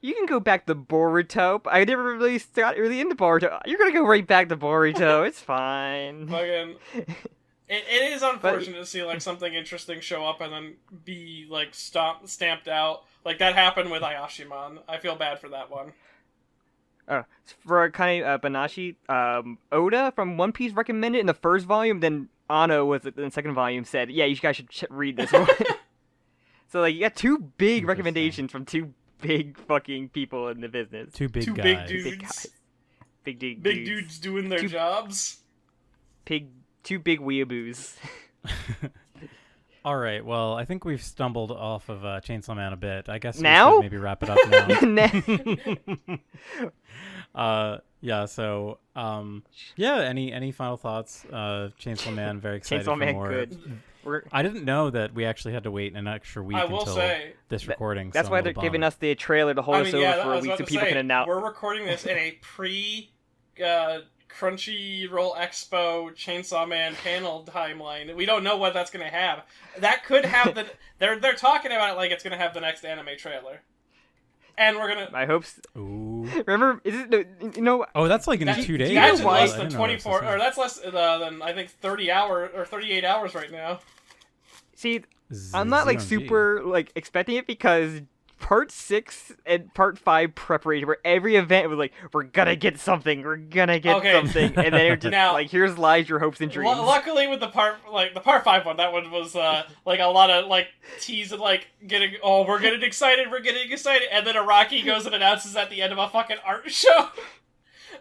You can go back to Boruto. I never really got really into Boruto. You're gonna go right back to Boruto. It's fine. Fucking, it is unfortunate to see like something interesting show up and then be like stamped out. Like that happened with Ayashimon. I feel bad for that one. For Kane Banashi, Oda from One Piece recommended in the first volume. Then Ano was in the second volume said, "Yeah, you guys should read this one." So like you got two big recommendations from two big fucking people in the business. Two big guys. Big dudes. Big guys. Big dudes doing their jobs. Two big weeaboos. All right, well, I think we've stumbled off of Chainsaw Man a bit. I guess we now? should maybe wrap it up now. So, any final thoughts? Chainsaw Man, very excited Chainsaw for Man, more. good. I didn't know that we actually had to wait an extra week until this recording. That's so why they're giving us the trailer to hold us over for a week so people can announce. We're recording this in a pre Crunchyroll Expo Chainsaw Man panel timeline. We don't know what that's going to have. That could have they're talking about it like it's going to have the next anime trailer. And we're going to... I hope so. Ooh. Remember, is it, Oh, that's like in 2 days. That's less than 24, or that's less than, I think, 30 hours, or 38 hours right now. See, I'm not, like, super, like, expecting it because Part 6 and Part 5 preparation, where every event was like, we're gonna get something, something, and then it just, like, here's lies, your hopes and dreams. Luckily with the Part 5 one, that one was, like, a lot of, like, tease and, like, we're getting excited, and then Araki goes and announces at the end of a fucking art show.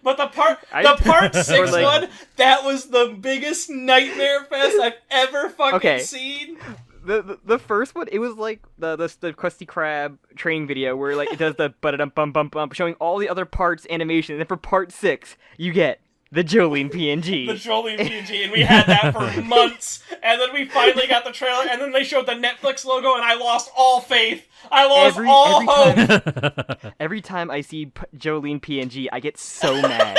But the Part 6 one, that was the biggest nightmare fest I've ever fucking seen. The first one, it was like the Krusty Krab training video where like it does the bum showing all the other parts animation, and then for Part 6 you get the Jolene PNG. The Jolene PNG, and we had that for months, and then we finally got the trailer, and then they showed the Netflix logo, and I lost all faith. I lost all hope. Every time I see Jolene PNG, I get so mad.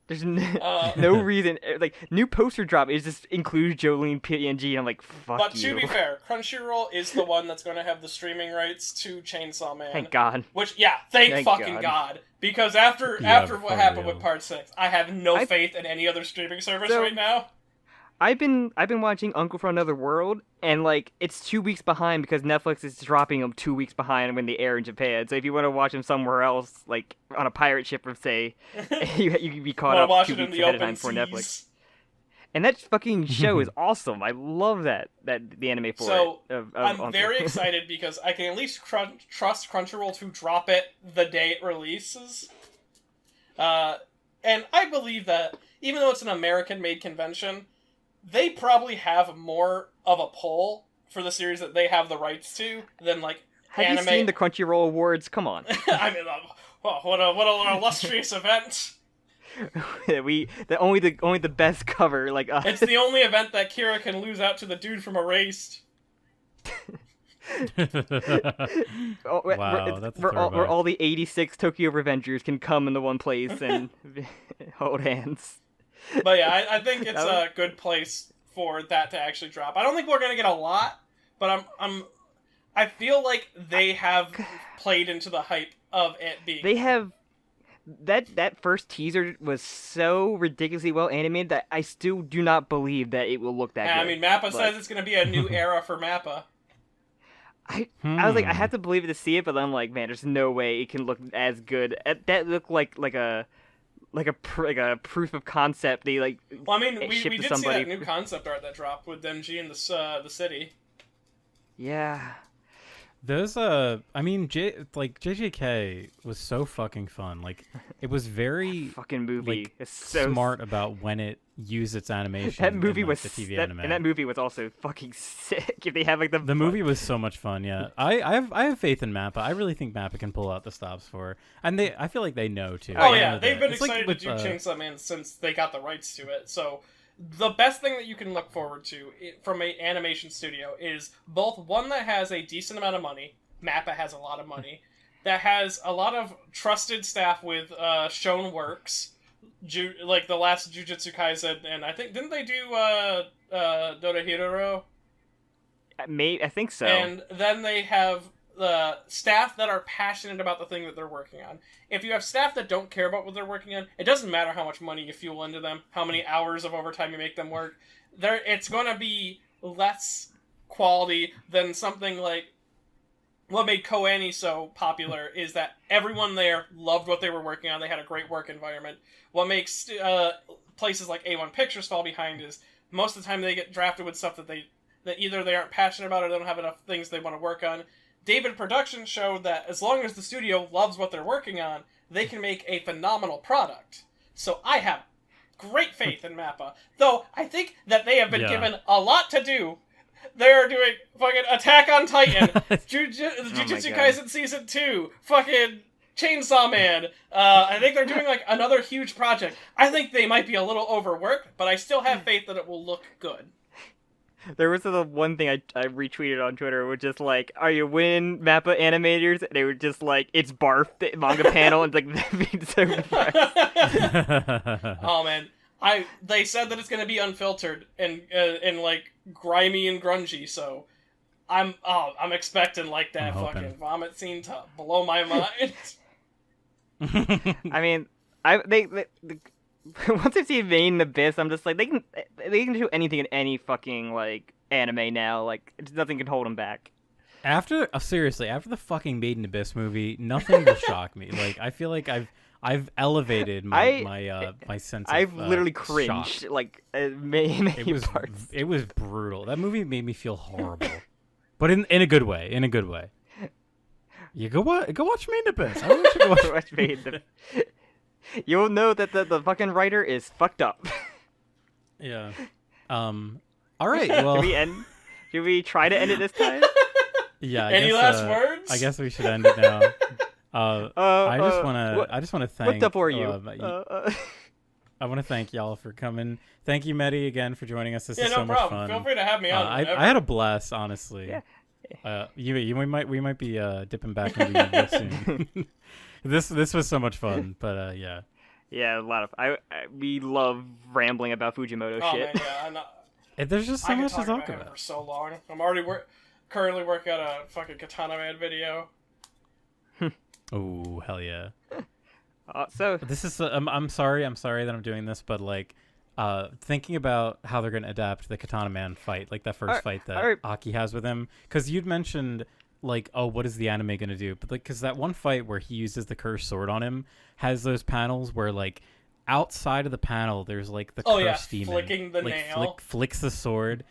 There's no reason. Like, new poster drop, it just includes Jolene PNG, and I'm like, fuck you. But to be fair, Crunchyroll is the one that's going to have the streaming rights to Chainsaw Man. Thank God. Which, thank fucking God. Because after what happened with Part 6, I have no faith in any other streaming service right now. I've been watching Uncle from Another World, and like it's 2 weeks behind because Netflix is dropping them 2 weeks behind when they air in Japan. So if you want to watch them somewhere else, like on a pirate ship, or say, you can be caught up 2 weeks ahead of time for Netflix. And that fucking show is awesome. I love that the anime for it. I'm very excited because I can at least trust Crunchyroll to drop it the day it releases. And I believe that even though it's an American-made convention, they probably have more of a pull for the series that they have the rights to than like anime. Have you seen the Crunchyroll Awards? Come on. I mean, what an illustrious event. Only the best cover, like it's the only event that Kira can lose out to the dude from Erased. Wow, that's where all the 86 Tokyo Revengers can come into one place and hold hands. But yeah, I think it's a good place for that to actually drop. I don't think we're gonna get a lot, but I feel like they have played into the hype of it being. They have that first teaser was so ridiculously well animated that I still do not believe that it will look that good. I mean, Mappa says it's gonna be a new era for Mappa. I was like, I have to believe it to see it, but I'm like, man, there's no way it can look as good. That looked like a proof of concept. They like. Well, I mean, we did see that new concept art that dropped with Denji in the city. Yeah. Those JJK was so fucking fun. Like, it was very fucking movie. Like, it's so smart about when it used its animation. That movie in, like, was the TV anime. And that movie was also fucking sick. If they have like the movie was so much fun. Yeah, I have faith in Mappa. I really think Mappa can pull out the stops for her. And I feel like they know too. Oh yeah, they've been excited to do Chainsaw Man since they got the rights to it. So the best thing that you can look forward to from an animation studio is both one that has a decent amount of money. Mappa has a lot of money. That has a lot of trusted staff with Shown Works. like the last Jujutsu Kaisen, and I think didn't they do Dorohedoro? I think so. And then they have the staff that are passionate about the thing that they're working on. If you have staff that don't care about what they're working on, it doesn't matter how much money you fuel into them, how many hours of overtime you make them work. It's going to be less quality than something like what made Kobeni so popular is that everyone there loved what they were working on. They had a great work environment. What makes places like A1 Pictures fall behind is most of the time they get drafted with stuff that either they aren't passionate about or they don't have enough things they want to work on. David Productions showed that as long as the studio loves what they're working on, they can make a phenomenal product. So I have great faith in MAPPA. Though I think that they have been given a lot to do. They're doing fucking Attack on Titan, Jujutsu Kaisen Season 2, fucking Chainsaw Man. I think they're doing like another huge project. I think they might be a little overworked, but I still have faith that it will look good. There was the one thing I retweeted on Twitter, which is like, "Are you winning MAPPA animators?" And they were just like, "It's barf the manga panel," and like that being so depressed. Oh man, they said that it's gonna be unfiltered and like grimy and grungy, so I'm expecting like that fucking vomit scene to blow my mind. I mean, they once I've seen Made in Abyss, I'm just like they can do anything in any fucking like anime now. Like nothing can hold them back. Seriously, after the fucking Made in Abyss movie, nothing will shock me. Like I feel like I've elevated my sense of I've literally cringed shock. like many parts. It was brutal. That movie made me feel horrible, but in a good way. In a good way. You go watch Made in Abyss. I want you to go watch Made in Abyss. You'll know that the fucking writer is fucked up. Yeah. All right. Well, should we try to end it this time? Yeah. Any last words? I guess we should end it now. I just want to thank. What up for you? I want to thank y'all for coming. Thank you, Meti, again for joining us. This is so no much problem. fun. Feel free to have me on. I had a blast, honestly. Yeah. We might be dipping back into you soon. This was so much fun, but yeah. Yeah, a lot of we love rambling about Fujimoto shit. Man, yeah, there's just so much to talk about. For so long, I'm already currently working on a fucking Katana Man video. Oh hell yeah! So this is I'm sorry that I'm doing this, but like thinking about how they're gonna adapt the Katana Man fight, like that first fight that Aki has with him, because you'd mentioned. Like, oh, what is the anime gonna do? But like, because that one fight where he uses the cursed sword on him has those panels where like outside of the panel there's like the cursed demon flicking the nail, flicks the sword.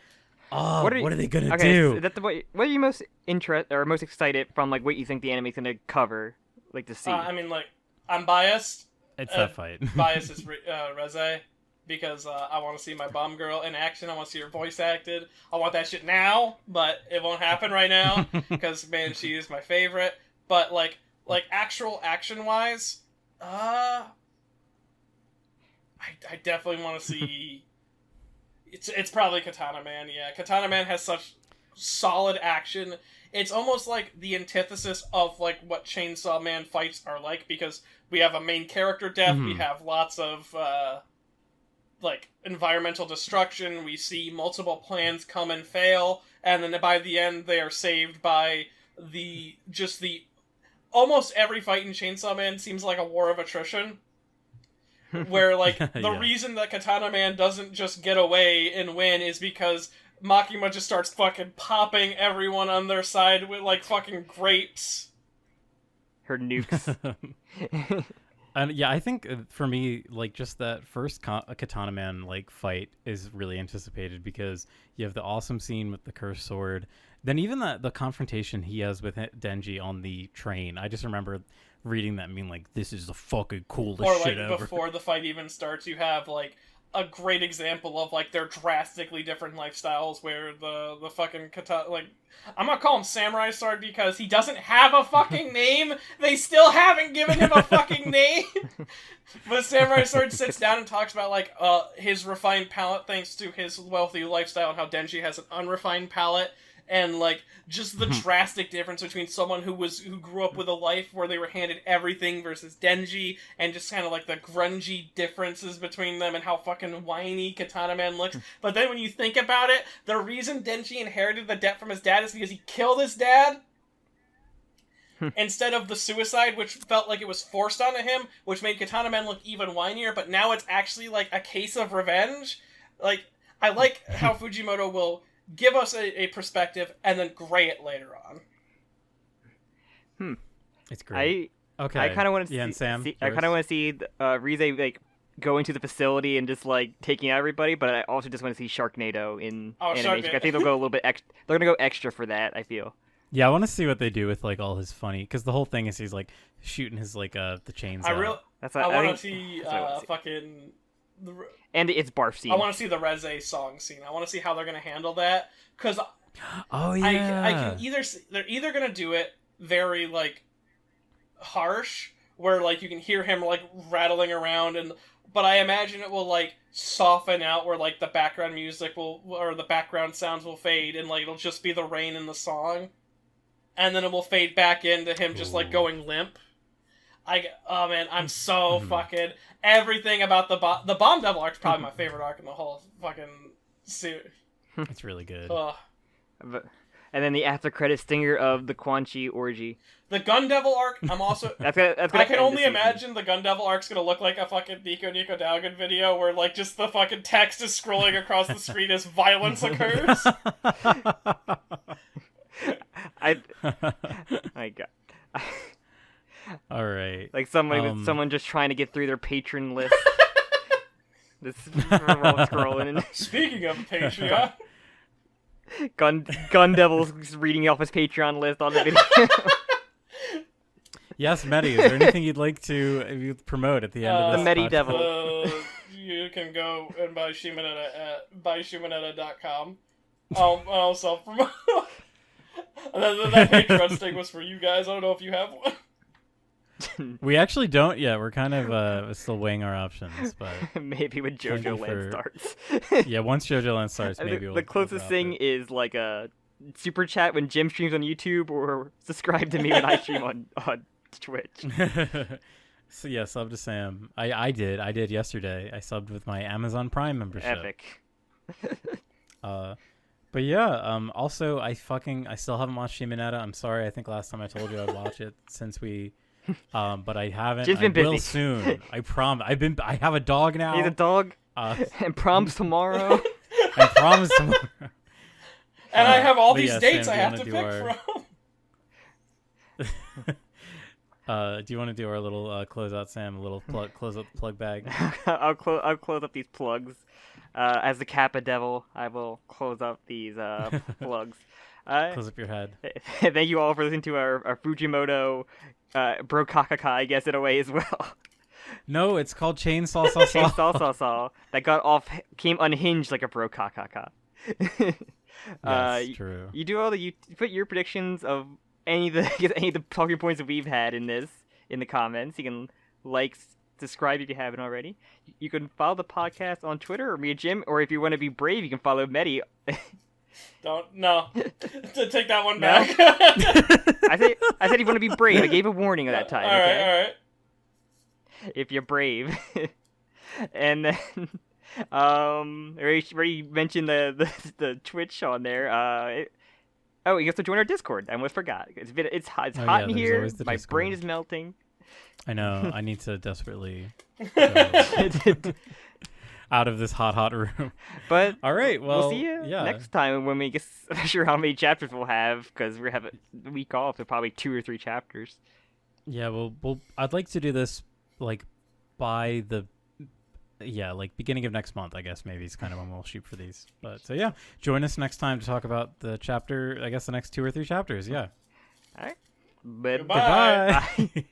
Oh, what are they gonna do? So that's what are you most most excited from? Like, what you think the anime's gonna cover? Like to see. I mean, like, I'm biased. It's that fight. Bias is Reze. Because I want to see my bomb girl in action. I want to see her voice acted. I want that shit now, but it won't happen right now because man, she is my favorite. But like actual action wise, I definitely want to see. It's probably Katana Man. Yeah, Katana Man has such solid action. It's almost like the antithesis of like what Chainsaw Man fights are like because we have a main character death. We have lots of. Like environmental destruction, we see multiple plans come and fail, and then by the end they are saved by the almost every fight in Chainsaw Man seems like a war of attrition. Where like the reason that Katana Man doesn't just get away and win is because Makima just starts fucking popping everyone on their side with like fucking grapes. Her nukes. And yeah, I think for me, like just that first Katana Man like fight is really anticipated because you have the awesome scene with the cursed sword. Then even the confrontation he has with Denji on the train. I just remember reading that and being like, "This is the fucking coolest shit ever." Or like before the fight even starts, you have like a great example of like their drastically different lifestyles where the fucking katana, like, I'm gonna call him Samurai Sword because he doesn't have a fucking name. They still haven't given him a fucking name. But Samurai Sword sits down and talks about like his refined palate thanks to his wealthy lifestyle and how Denji has an unrefined palate. and like just the drastic difference between someone who grew up with a life where they were handed everything versus Denji, and just kind of like the grungy differences between them and how fucking whiny Katana Man looks. But then when you think about it, the reason Denji inherited the debt from his dad is because he killed his dad instead of the suicide, which felt like it was forced onto him, which made Katana Man look even whinier. But now it's actually like a case of revenge. Like, I like how Fujimoto will give us a perspective and then gray it later on. It's great. Okay. I kind of want to and Sam, I kind of want to see Rize like going to the facility and just like taking out everybody, but I also just want to see Sharknado in animation. I think they'll go a little bit extra. They're gonna go extra for that, I feel. Yeah, I want to see what they do with like all his funny, because the whole thing is he's like shooting his like the chains. I want to see fucking. And it's barf scene. I want to see the Reze song scene. I want to see how they're gonna handle that, because oh yeah, I can they're either gonna do it very like harsh, where like you can hear him like rattling around, but I imagine it will like soften out, where like the background music or the background sounds will fade, and like it'll just be the rain in the song, and then it will fade back into him just like going limp. Oh man, I'm so fucking everything about the Bomb Devil arc is probably my favorite arc in the whole fucking series. It's really good. And then the after credit stinger of the Quan Chi orgy. The Gun Devil arc, I'm also. that's gonna I can only imagine the Gun Devil arc's gonna look like a fucking Nico Dalgan video where like just the fucking text is scrolling across the screen as violence occurs. My God. All right. Like someone just trying to get through their patron list. This scrolling. Speaking of Patreon, Gun Devil's reading off his Patreon list on the video. Yes, Meti. Is there anything you'd like to promote at the end of this? The Meti Devil. You can go and buy Shimonetta at buyshimonetta.com. I'll self-promote. And then that Patreon sting was for you guys. I don't know if you have one. We actually don't yet. We're kind of still weighing our options, but maybe when JoJo Land starts. Yeah, once JoJo Land starts, maybe the closest thing is like a super chat when Jim streams on YouTube, or subscribe to me when I stream on Twitch. So yeah, sub to Sam. I did yesterday. I subbed with my Amazon Prime membership. Epic. But yeah, also I still haven't watched Shimonetta. I'm sorry. I think last time I told you I'd watch it since we. But I haven't. Jim's been busy. Will soon. I promise. I have a dog now. He's a dog. And prom's tomorrow. And prom's tomorrow. And I have all these dates I have to pick from. Do you want to do our little closeout, Sam? A little close up the plug bag. I'll close up these plugs. As the Kappa Devil, I will close up these plugs. Close up your head. Thank you all for listening to our Fujimoto JOKAKAKA, I guess, in a way as well. No, it's called Chainsaw Saw Saw. Chainsaw Saw. That came unhinged like a JOKAKAKA. Yes, true. You do you put your predictions of any of the talking points that we've had in the comments. You can subscribe if you haven't already. You can follow the podcast on Twitter, or me and Jim, or if you want to be brave, you can follow Meti. To take that one back. I said you want to be brave. I gave a warning at that time. All right. If you're brave. And then already mentioned the Twitch on there. You have to join our Discord. I almost forgot. It's hot in here. My brain is melting. I know. I need to desperately go out of this hot room. But all right, we'll see you next time when we get. I'm not sure how many chapters we'll have, because we have a week off, so probably 2 or 3 chapters. Yeah, well, I'd like to do this like by the beginning of next month, I guess. Maybe it's kind of when we'll shoot for these. But so yeah, join us next time to talk about the chapter. I guess the next 2 or 3 chapters. Yeah. All right. Goodbye. Bye.